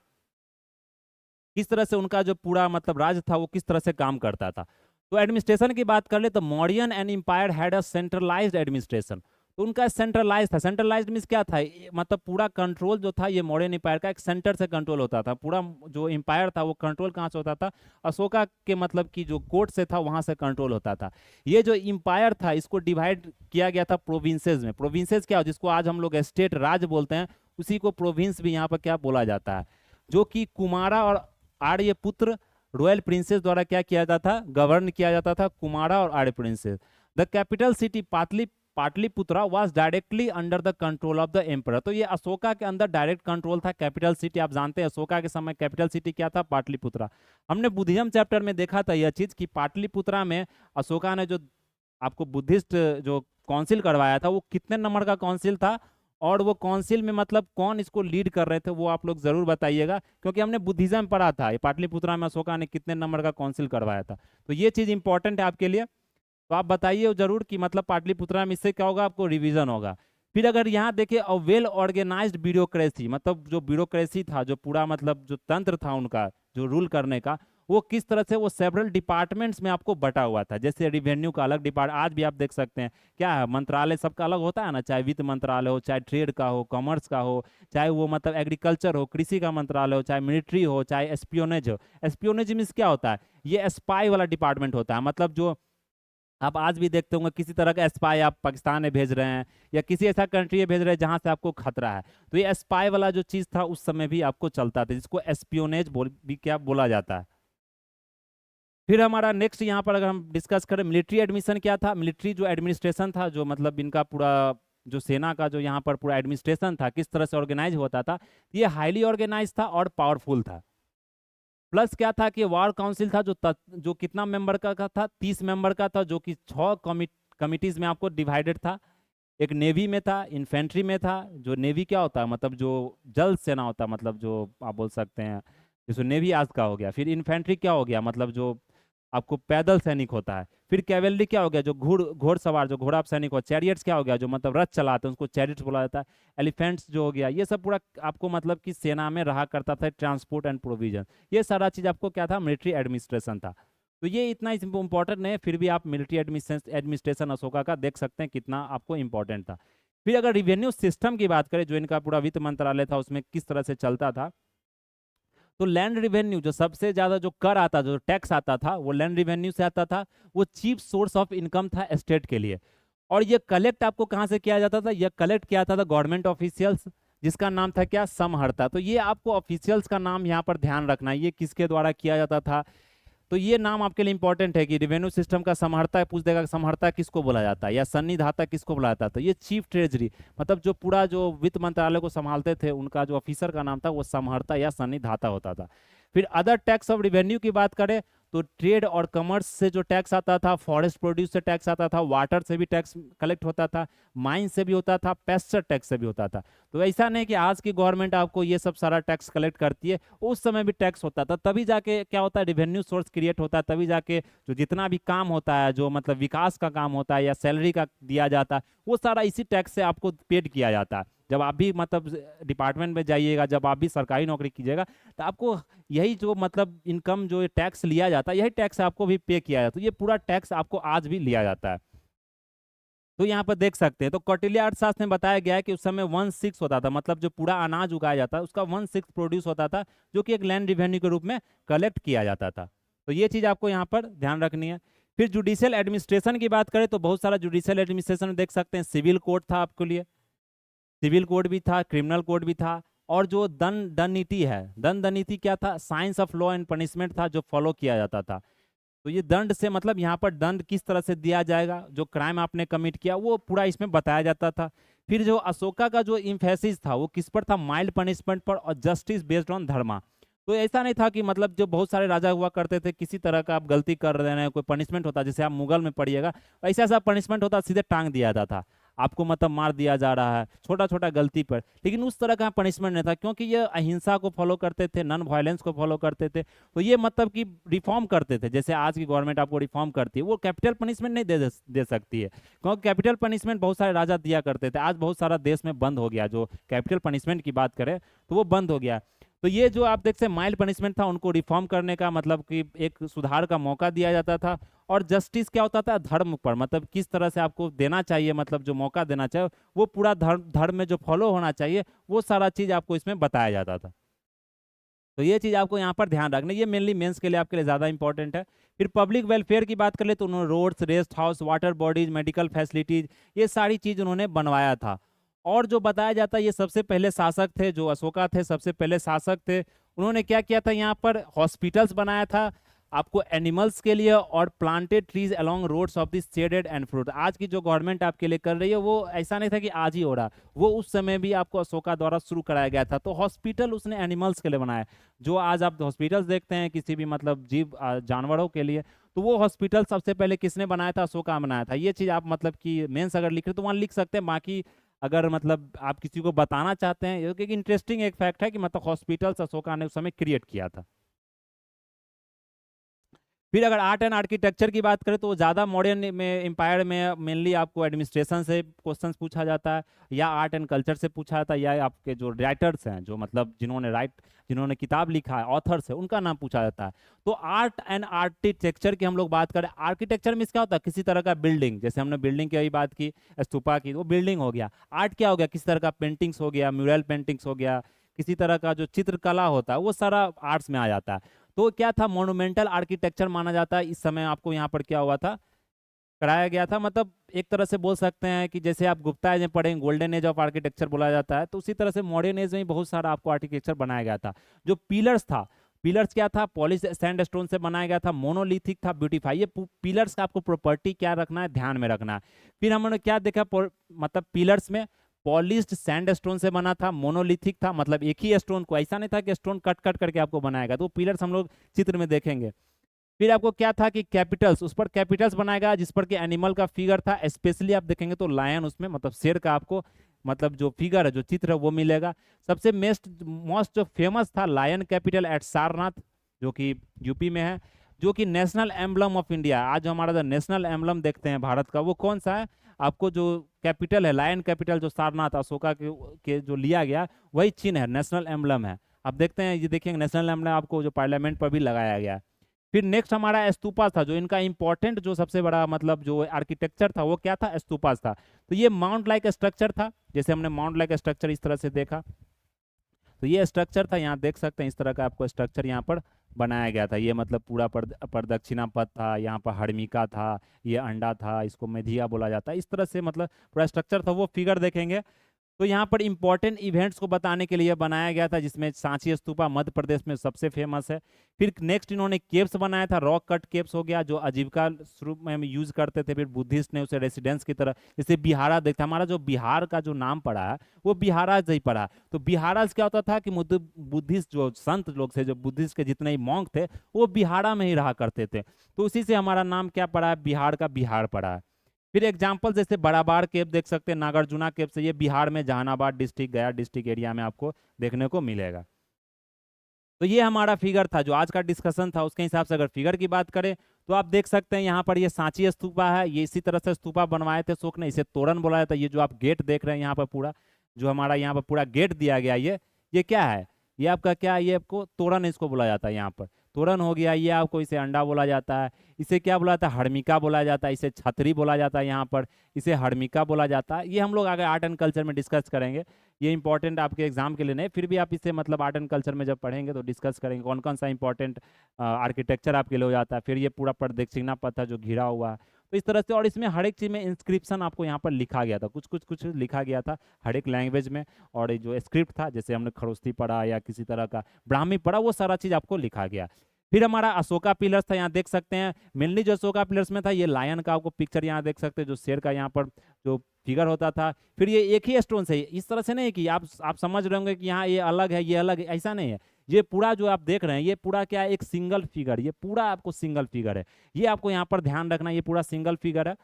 किस तरह से उनका जो पूरा मतलब राज था वो किस तरह से काम करता था। तो एडमिनिस्ट्रेशन की बात कर ले तो Mauryan and empire had a centralised administration. तो उनका सेंट्रलाइज था। सेंट्रलाइज्ड मीन्स क्या था, मतलब पूरा कंट्रोल जो था ये मौर्यन एम्पायर का एक सेंटर से कंट्रोल होता था। पूरा जो एम्पायर था वो कंट्रोल कहाँ से होता था, अशोका के मतलब की जो कोर्ट से था वहां से कंट्रोल होता था। ये जो एम्पायर था इसको डिवाइड किया गया था प्रोविंसेस में। प्रोविंसेस क्या हो, जिसको आज हम लोग स्टेट राज्य बोलते हैं, उसी को प्रोविंस भी यहाँ पर क्या बोला जाता है। जो कि कुमारा और आर्यपुत्र रॉयल प्रिंसेस द्वारा क्या किया जाता था, गवर्न किया जाता था, कुमारा और Arya princes. The capital city Pataliputra was directly under the control of the emperor. तो ये अशोका के अंदर डायरेक्ट कंट्रोल था। कैपिटल सिटी आप जानते हैं अशोका के समय कैपिटल सिटी क्या था, पाटलिपुत्रा। हमने बुद्धिज्म चैप्टर में देखा था यह चीज कि पाटलिपुत्रा में अशोका ने जो आपको बुद्धिस्ट जो काउंसिल करवाया था वो कितने नंबर का काउंसिल था, और वो काउंसिल में मतलब कौन इसको लीड कर रहे थे वो आप लोग जरूर बताइएगा, क्योंकि हमने बुद्धिज्म पढ़ा था ये पाटलिपुत्रा में अशोका ने कितने नंबर का काउंसिल करवाया था। तो ये चीज इंपॉर्टेंट है आपके लिए। तो आप बताइए जरूर कि मतलब पाटलिपुत्रा में इससे क्या होगा, आपको रिवीजन होगा। फिर अगर यहाँ देखिए अ वेल ऑर्गेनाइज्ड ब्यूरोक्रेसी, मतलब जो ब्यूरोक्रेसी था, जो पूरा मतलब जो तंत्र था उनका जो रूल करने का, वो किस तरह से वो सेवरल डिपार्टमेंट्स में आपको बटा हुआ था। जैसे रिवेन्यू का अलग डिपार्ट, आज भी आप देख सकते हैं क्या है, मंत्रालय सबका अलग होता है ना, चाहे वित्त मंत्रालय हो, चाहे ट्रेड का हो, कॉमर्स का हो, चाहे वो मतलब एग्रीकल्चर हो, कृषि का मंत्रालय हो, चाहे मिलिट्री हो, चाहे एस्पियोनेज हो। एस्पियोनेज मीन्स क्या होता है, ये स्पाई वाला डिपार्टमेंट होता है। मतलब जो आप आज भी देखते होंगे किसी तरह का स्पाई आप पाकिस्तान में भेज रहे हैं या किसी ऐसा कंट्री में भेज रहे हैं जहां से आपको खतरा है, तो ये स्पाई वाला जो चीज था उस समय भी आपको चलता था, जिसको एस्पियोनेज भी क्या बोला जाता है। फिर हमारा नेक्स्ट यहाँ पर अगर हम डिस्कस करें, मिलिट्री एडमिशन क्या था। मिलिट्री जो एडमिनिस्ट्रेशन था, जो मतलब इनका पूरा जो सेना का जो यहाँ पर पूरा एडमिनिस्ट्रेशन था, किस तरह से ऑर्गेनाइज होता था, ये हाईली ऑर्गेनाइज था और पावरफुल था। प्लस क्या था कि वार काउंसिल था, जो कितना मेंबर का था, 30 मेंबर का था, जो कि 6 कमिटीज में आपको डिवाइडेड था। एक नेवी में था, इन्फेंट्री में था। जो नेवी क्या होता है, मतलब जो जल सेना होता है, मतलब जो आप बोल सकते हैं जैसे नेवी आज का हो गया। फिर इन्फेंट्री क्या हो गया, मतलब जो आपको पैदल सैनिक होता है। फिर कैवेलरी क्या हो गया, जो घोड़सवार, जो घोड़ा सैनिक हो। चैरियट्स क्या हो गया, जो मतलब रथ चलाते हैं, उसको चैरियट्स बोला जाता है। एलिफेंट्स जो हो गया, ये सब पूरा आपको मतलब कि सेना में रहा करता था, ट्रांसपोर्ट एंड प्रोविजन, ये सारा चीज आपको क्या था, मिलिट्री एडमिनिस्ट्रेशन था। तो ये इतना इंपॉर्टेंट नहीं है, फिर भी आप मिलिट्री एडमिनिस्ट्रेशन अशोका का देख सकते हैं कितना आपको इंपॉर्टेंट था। फिर अगर रिवेन्यू सिस्टम की बात करें, जो इनका पूरा वित्त मंत्रालय था, उसमें किस तरह से चलता था, तो लैंड रिवेन्यू जो सबसे ज्यादा जो कर आता, जो टैक्स आता था, वो लैंड रिवेन्यू से आता था। वो चीफ सोर्स ऑफ इनकम था स्टेट के लिए। और ये कलेक्ट आपको कहाँ से किया जाता था, ये कलेक्ट किया जाता था गवर्नमेंट ऑफिशियल्स, जिसका नाम था क्या, समहर्ता। तो ये आपको ऑफिशियल्स का नाम यहाँ पर ध्यान रखना है, ये किसके द्वारा किया जाता था। तो ये नाम आपके लिए इंपॉर्टेंट है कि रिवेन्यू सिस्टम का समहर्ता पूछ देगा कि समहर्ता किसको बोला जाता है, या सन्निधाता किसको बोला जाता है। तो ये चीफ ट्रेजरी, मतलब जो पूरा जो वित्त मंत्रालय को संभालते थे, उनका जो ऑफिसर का नाम था वो समहर्ता या सन्निधाता होता था। फिर अदर टैक्स ऑफ रिवेन्यू की बात करें, तो ट्रेड और कमर्स से जो टैक्स आता था, फॉरेस्ट प्रोड्यूस से टैक्स आता था, वाटर से भी टैक्स कलेक्ट होता था, माइन से भी होता था, पेस्चर टैक्स से भी होता था। तो ऐसा नहीं कि आज की गवर्नमेंट आपको ये सब सारा टैक्स कलेक्ट करती है, उस समय भी टैक्स होता था। तभी जाके क्या होता है, रिवेन्यू सोर्स क्रिएट होता है, तभी जाके जो जितना भी काम होता है, जो मतलब विकास का काम होता है या सैलरी का दिया जाता है, वो सारा इसी टैक्स से आपको पेड किया जाता है। जब आप भी मतलब डिपार्टमेंट में जाइएगा, जब आप भी सरकारी नौकरी कीजिएगा, तो आपको यही जो मतलब इनकम जो टैक्स लिया जाता है, यही टैक्स आपको भी पे किया जाता है। तो ये पूरा टैक्स आपको आज भी लिया जाता है। तो यहाँ पर देख सकते हैं, तो कौटिल्य अर्थशास्त्र में बताया गया है कि उस समय 1/6 होता था, मतलब जो पूरा अनाज उगाया जाता है उसका 1/6 प्रोड्यूस होता था, जो कि एक लैंड रिवेन्यू के रूप में कलेक्ट किया जाता था। तो ये चीज आपको यहाँ पर ध्यान रखनी है। फिर जुडिशियल एडमिनिस्ट्रेशन की बात करें, तो बहुत सारा जुडिशियल एडमिनिस्ट्रेशन में देख सकते हैं, सिविल कोड था आपके लिए, सिविल कोड भी था, क्रिमिनल कोड भी था। और जो दंड नीति है, दंड नीति क्या था, science of law and punishment था, जो फॉलो किया जाता था। तो ये दंड से मतलब यहाँ पर दंड किस तरह से दिया जाएगा, जो क्राइम आपने कमिट किया वो पूरा इसमें बताया जाता था। फिर जो अशोका का जो इम्फेसिस था, वो किस पर था, माइल्ड पनिशमेंट पर और जस्टिस बेस्ड ऑन धर्मा। तो ऐसा नहीं था कि मतलब जो बहुत सारे राजा हुआ करते थे, किसी तरह का आप गलती कर रहे हैं, कोई पनिशमेंट होता, जैसे आप मुगल में पढ़िएगा, ऐसा ऐसा पनिशमेंट होता, सीधे टांग दिया जाता था आपको, मतलब मार दिया जा रहा है छोटा छोटा गलती पर। लेकिन उस तरह का पनिशमेंट नहीं था, क्योंकि ये अहिंसा को फॉलो करते थे, नॉन वायलेंस को फॉलो करते थे। तो ये मतलब कि रिफॉर्म करते थे, जैसे आज की गवर्नमेंट आपको रिफॉर्म करती है, वो कैपिटल पनिशमेंट नहीं दे सकती है, क्योंकि कैपिटल पनिशमेंट बहुत सारे राजा दिया करते थे। आज बहुत सारा देश में बंद हो गया, जो कैपिटल पनिशमेंट की बात करें तो वो बंद हो गया। तो ये जो आप देखते हैं माइल्ड पनिशमेंट था, उनको रिफॉर्म करने का मतलब कि एक सुधार का मौका दिया जाता था। और जस्टिस क्या होता था, धर्म पर, मतलब किस तरह से आपको देना चाहिए, मतलब जो मौका देना चाहिए वो पूरा धर्म धर्म में जो फॉलो होना चाहिए, वो सारा चीज आपको इसमें बताया जाता था। तो ये चीज आपको यहाँ पर ध्यान रखना, ये मेनली मेंस के लिए आपके लिए ज्यादा इंपॉर्टेंट है। फिर पब्लिक वेलफेयर की बात कर ले, तो उन्होंने roads, rest house, water bodies, medical facilities, ये सारी चीज उन्होंने बनवाया था। और जो बताया जाता है, ये सबसे पहले शासक थे, जो अशोका थे सबसे पहले शासक थे। उन्होंने क्या किया था, यहाँ पर हॉस्पिटल्स बनाया था आपको एनिमल्स के लिए, और planted trees along roads of this shaded and fruit. आज की जो गवर्नमेंट आपके लिए कर रही है, वो ऐसा नहीं था कि आज ही हो रहा, वो उस समय भी आपको अशोका द्वारा शुरू कराया गया था। तो हॉस्पिटल उसने एनिमल्स के लिए बनाया। जो आज आप हॉस्पिटल्स देखते हैं किसी भी मतलब जीव जानवरों के लिए, तो वो हॉस्पिटल सबसे पहले किसने बनाया था, अशोका बनाया था। ये चीज आप मतलब कि मेंस अगर लिख रहे तो वहाँ लिख सकते हैं। बाकी अगर मतलब आप किसी को बताना चाहते हैं, क्योंकि इंटरेस्टिंग एक फैक्ट है कि मतलब हॉस्पिटल्स अशोका ने उस समय क्रिएट किया था। फिर अगर आर्ट एंड आर्किटेक्चर की बात करें, तो ज़्यादा मॉडर्न में एम्पायर में मेनली आपको एडमिनिस्ट्रेशन से क्वेश्चंस पूछा जाता है, या आर्ट एंड कल्चर से पूछा जाता है, या आपके जो राइटर्स हैं, जो मतलब जिन्होंने किताब लिखा है, ऑथर्स है, उनका नाम पूछा जाता है। तो आर्ट एंड आर्किटेक्चर की हम लोग बात करें, आर्किटेक्चर में क्या होता है, किसी तरह का बिल्डिंग, जैसे हमने बिल्डिंग की बात की, स्तूपा की, वो बिल्डिंग हो गया। आर्ट क्या हो गया, किसी तरह का पेंटिंग्स हो गया, म्यूरल पेंटिंग्स हो गया, किसी तरह का जो चित्रकला होता है, वो सारा आर्ट्स में आ जाता है। तो क्या था, मोनुमेंटल आर्किटेक्चर माना जाता है। इस समय आपको यहाँ पर क्या हुआ था, कराया गया था। मतलब एक तरह से बोल सकते हैं कि जैसे आप गुप्ता एज में पढ़ेंगे, गोल्डन एज ऑफ आर्किटेक्चर बोला जाता है, तो उसी तरह से मॉडर्न एज में बहुत सारा आपको आर्किटेक्चर बनाया गया था। जो पिलर्स था, पिलर्स क्या था, पॉलिश सैंडस्टोन से बनाया गया था, मोनोलिथिक था, ब्यूटीफाई। ये पिलर्स का आपको प्रॉपर्टी क्या रखना है, ध्यान में रखना है। फिर हमने क्या देखा, मतलब पिलर्स में पॉलिश्ड सैंडस्टोन से बना था, मोनोलिथिक था, मतलब एक ही स्टोन को, ऐसा नहीं था कि स्टोन कट कट करके आपको बनाएगा, तो पिलर्स हम लोग चित्र में देखेंगे। फिर आपको क्या था कि कैपिटल्स, उस पर कैपिटल्स बनाएगा जिस पर कि एनिमल का फिगर था, स्पेशली आप देखेंगे तो लायन, उसमें मतलब शेर का आपको मतलब जो फिगर है, जो चित्र है वो मिलेगा। सबसे मोस्ट जो फेमस था लायन कैपिटल एट सारनाथ, जो कि यूपी में है, जो कि नेशनल एम्बलम ऑफ इंडिया। आज हमारा जो नेशनल एम्बलम देखते हैं भारत का, वो कौन सा है, आपको जो कैपिटल है लायन कैपिटल जो सारनाथ अशोका के जो लिया गया, वही चिन्ह है, नेशनल एम्बलम है। आप देखते हैं, ये देखिए नेशनल एम्बलम आपको जो पार्लियामेंट पर भी लगाया गया। फिर नेक्स्ट हमारा स्तूपा था, जो इनका इंपॉर्टेंट जो सबसे बड़ा मतलब जो आर्किटेक्चर था वो क्या था, स्तूपास था। तो ये माउंट लाइक स्ट्रक्चर था, जैसे हमने माउंट लाइक स्ट्रक्चर इस तरह से देखा, तो ये स्ट्रक्चर था, यहाँ देख सकते हैं इस तरह का आपको स्ट्रक्चर यहाँ पर बनाया गया था। ये मतलब पूरा प्रदक्षिणा पथ था, यहाँ पर हर्मिका था, ये अंडा था, इसको मेधिया बोला जाता है, इस तरह से मतलब पूरा स्ट्रक्चर था। वो फिगर देखेंगे तो यहाँ पर इंपॉर्टेंट इवेंट्स को बताने के लिए बनाया गया था, जिसमें सांची स्तूपा मध्य प्रदेश में सबसे फेमस है। फिर नेक्स्ट इन्होंने केव्स बनाया था, रॉक कट केव्स हो गया, जो आजीविका स्वरूप में हम यूज करते थे। फिर बुद्धिस्ट ने उसे रेसिडेंस की तरह, जैसे बिहारा देखते, हमारा जो बिहार का जो नाम पड़ा है वो बिहारा से ही पड़ा। तो बिहारा से क्या होता था कि बुद्धिस्ट जो संत लोग थे, जो बुद्धिस्ट के जितने ही मॉन्क थे, वो बिहारा में ही रहा करते थे, तो उसी से हमारा नाम क्या पड़ा है, बिहार का बिहार पड़ा है। फिर एग्जाम्पल जैसे बड़ाबाड़ केव देख सकते हैं, नागार्जुना केव से, ये बिहार में जहानाबाद डिस्ट्रिक्ट, गया डिस्ट्रिक्ट एरिया में आपको देखने को मिलेगा। तो ये हमारा फिगर था, जो आज का डिस्कशन था उसके हिसाब से अगर फिगर की बात करें तो आप देख सकते हैं यहाँ पर ये सांची स्तूपा है, ये इसी तरह से स्तूपा बनवाए थे अशोक ने, इसे तोरण बोला जाता है। ये जो आप गेट देख रहे हैं यहाँ पर पूरा, जो हमारा यहाँ पर पूरा गेट दिया गया, ये क्या है, ये आपका क्या है, ये आपको तोरण इसको बोला जाता है। यहाँ पर तोरण हो गया, ये आपको इसे अंडा बोला जाता है, इसे क्या बोला जाता है, हर्मिका बोला जाता है, इसे छतरी बोला जाता है, यहाँ पर इसे हर्मिका बोला जाता है। ये हम लोग आगे आर्ट एंड कल्चर में डिस्कस करेंगे, ये इंपॉर्टेंट आपके एग्जाम के लिए नहीं, फिर भी आप इसे मतलब आर्ट एंड कल्चर में जब पढ़ेंगे तो डिस्कस करेंगे कौन कौन सा इंपॉर्टेंट आर्किटेक्चर आपके लिए हो जाता है। फिर ये पूरा प्रदक्षिणा पथ है जो घिरा हुआ है, तो इस तरह से। और इसमें हर एक चीज़ में इंस्क्रिप्शन आपको यहाँ पर लिखा गया था, कुछ लिखा गया था हर एक लैंग्वेज में। और ये जो स्क्रिप्ट था, जैसे हमने खरोस्ती पढ़ा या किसी तरह का ब्राह्मी पढ़ा, वो सारा चीज़ आपको लिखा गया। फिर हमारा अशोका पिलर्स था, यहाँ देख सकते हैं मेनली जो अशोका पिलर्स में था, ये लायन का आपको पिक्चर यहाँ देख सकते हैं, जो शेर का यहाँ पर जो फिगर होता था। फिर ये एक ही स्टोन से, इस तरह से नहीं कि आप समझ रहे होंगे कि यहाँ ये अलग है ये अलग है, ऐसा नहीं है। ये पूरा जो आप देख रहे हैं ये पूरा क्या है, एक सिंगल फिगर, ये पूरा आपको सिंगल फिगर है, ये आपको यहाँ पर ध्यान रखना, ये पूरा सिंगल फिगर है।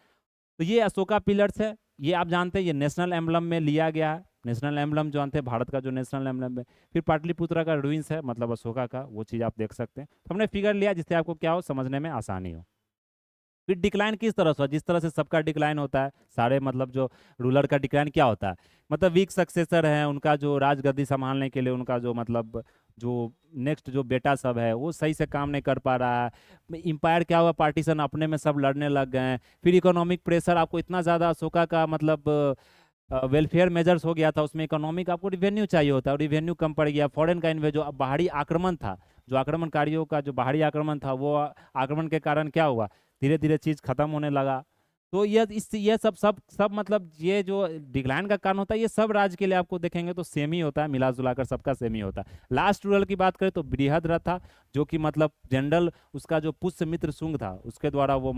तो ये अशोका पिलर्स है, ये आप जानते हैं ये नेशनल एम्बलम में लिया गया है, नेशनल एम्बलम जानते हैं भारत का जो नेशनल एम्बलम है। फिर पाटलिपुत्रा का रुइंस है, मतलब अशोका का, वो चीज़ आप देख सकते हैं। तो हमने फिगर लिया जिससे आपको क्या हो, समझने में आसानी हो। फिर डिक्लाइन किस तरह से, जिस तरह से सबका डिक्लाइन होता है, सारे मतलब जो रूलर का डिक्लाइन क्या होता है, मतलब वीक सक्सेसर है, उनका जो राजगद्दी संभालने के लिए उनका जो मतलब जो नेक्स्ट जो बेटा सब है वो सही से काम नहीं कर पा रहा है, इंपायर क्या हुआ, पार्टीशन अपने में सब लड़ने लग गए हैं। फिर इकोनॉमिक प्रेशर आपको इतना ज़्यादा अशोका का मतलब वेलफेयर मेजर्स हो गया था, उसमें इकोनॉमिक आपको रिवेन्यू चाहिए होता है, और रिवेन्यू कम पड़ गया। फॉरेन का इन्वेस्ट, जो बाहरी आक्रमण था, जो आक्रमणकारियों का जो बाहरी आक्रमण था, वो आक्रमण के कारण क्या हुआ, धीरे धीरे चीज़ खत्म होने लगा। तो ये सब मतलब ये जो डिक्लाइन का कारण होता है, ये सब राज्य के लिए आपको देखेंगे तो सेम ही होता है, मिला जुला कर सबका सेम ही होता है। लास्ट रूरल की बात करें तो बृहद्रथ था, जो कि मतलब जनरल उसका जो पुष्यमित्र शुंग था उसके द्वारा वो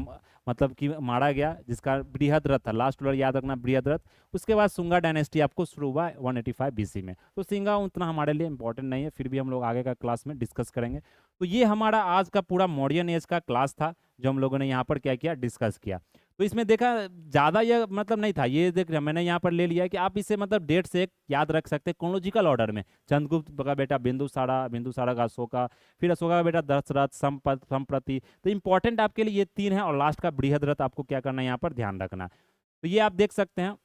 मतलब कि मारा गया, जिसका बृहद्रथ था। लास्ट रूरल याद रखना, बृहद्रथ। उसके बाद सुंगा डायनेस्टी आपको शुरू हुआ 185 BC में। तो सिंगा उतना हमारे लिए इंपॉर्टेंट नहीं है, फिर भी हम लोग आगे का क्लास में डिस्कस करेंगे। तो ये हमारा आज का पूरा मॉडर्न एज का क्लास था, जो हम लोगों ने यहाँ पर क्या किया, डिस्कस किया। तो इसमें देखा ज़्यादा ये मतलब नहीं था, ये देख मैंने यहाँ पर ले लिया कि आप इसे मतलब डेट से याद रख सकते हैं क्रोनोलॉजिकल ऑर्डर में। चंद्रगुप्त का बेटा बिंदुसारा का अशोका, फिर अशोका का बेटा दशरथ, संप्रति। तो इंपॉर्टेंट आपके लिए ये 3 है, और लास्ट का बृहद्रथ आपको क्या करना है, यहाँ पर ध्यान रखना। तो ये आप देख सकते हैं।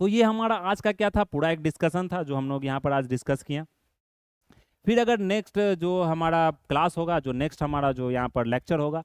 तो ये हमारा आज का क्या था, पूरा एक डिस्कशन था जो हम लोग यहाँ पर आज डिस्कस किया। फिर अगर नेक्स्ट जो हमारा क्लास होगा, जो नेक्स्ट हमारा जो यहाँ पर लेक्चर होगा,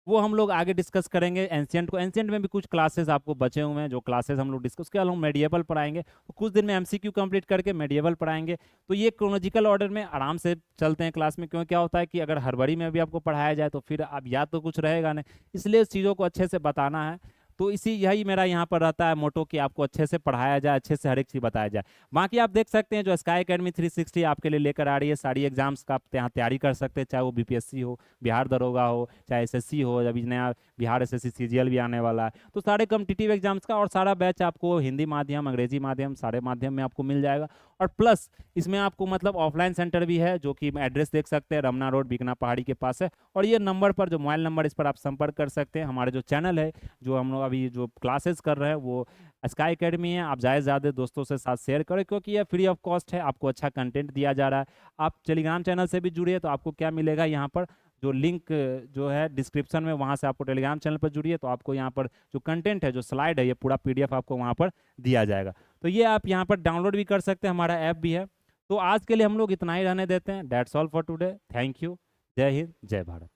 वो हम लोग आगे डिस्कस करेंगे एंशिएंट को। एंशिएंट में भी कुछ क्लासेस आपको बचे हुए हैं, जो क्लासेस हम लोग डिस्कस, उसके बाद हम मेडिएवल पढ़ाएंगे। तो कुछ दिन में एमसीक्यू कंप्लीट करके मेडिएवल पढ़ाएंगे। तो ये क्रोनोलॉजिकल ऑर्डर में आराम से चलते हैं क्लास में, क्यों क्या होता है कि अगर हड़बड़ी में भी आपको पढ़ाया जाए तो फिर अब याद तो कुछ रहेगा नहीं, इसलिए चीज़ों को अच्छे से बताना है। तो इसी यही मेरा यहाँ पर रहता है मोटो कि आपको अच्छे से पढ़ाया जाए, अच्छे से हर एक चीज़ बताया जाए। बाकी आप देख सकते हैं जो स्काई एकेडमी 360 आपके लिए लेकर आ रही है, सारी एग्जाम्स का आप यहाँ तैयारी कर सकते हैं, चाहे वो बीपीएससी हो, बिहार दरोगा हो, चाहे एसएससी हो, अभी नया बिहार एसएससी सीजीएल भी आने वाला है, तो सारे कॉम्पिटिटिव एग्जाम्स का और सारा बैच आपको हिंदी माध्यम, अंग्रेजी माध्यम, सारे माध्यम में आपको मिल जाएगा। और प्लस इसमें आपको मतलब ऑफलाइन सेंटर भी है, जो कि एड्रेस देख सकते हैं, रमना रोड बीकना पहाड़ी के पास है। और ये नंबर पर, जो मोबाइल नंबर, इस पर आप संपर्क कर सकते हैं। हमारे जो चैनल है, जो हम लोग अभी जो क्लासेस कर रहे हैं, वो स्काई एकेडमी है। आप ज़्यादा दोस्तों से साथ शेयर करें, क्योंकि ये फ्री ऑफ कॉस्ट है, आपको अच्छा कंटेंट दिया जा रहा है। आप टेलीग्राम चैनल से भी जुड़िए, तो आपको क्या मिलेगा यहाँ पर, जो लिंक जो है डिस्क्रिप्शन में, वहाँ से आपको टेलीग्राम चैनल पर जुड़िए, तो आपको यहाँ पर जो कंटेंट है, जो स्लाइड है, ये पूरा पीडीएफ आपको वहाँ पर दिया जाएगा। तो ये आप यहाँ पर डाउनलोड भी कर सकते हैं, हमारा ऐप भी है। तो आज के लिए हम लोग इतना ही रहने देते हैं। That's all for today. Thank you. जय हिंद, जय भारत।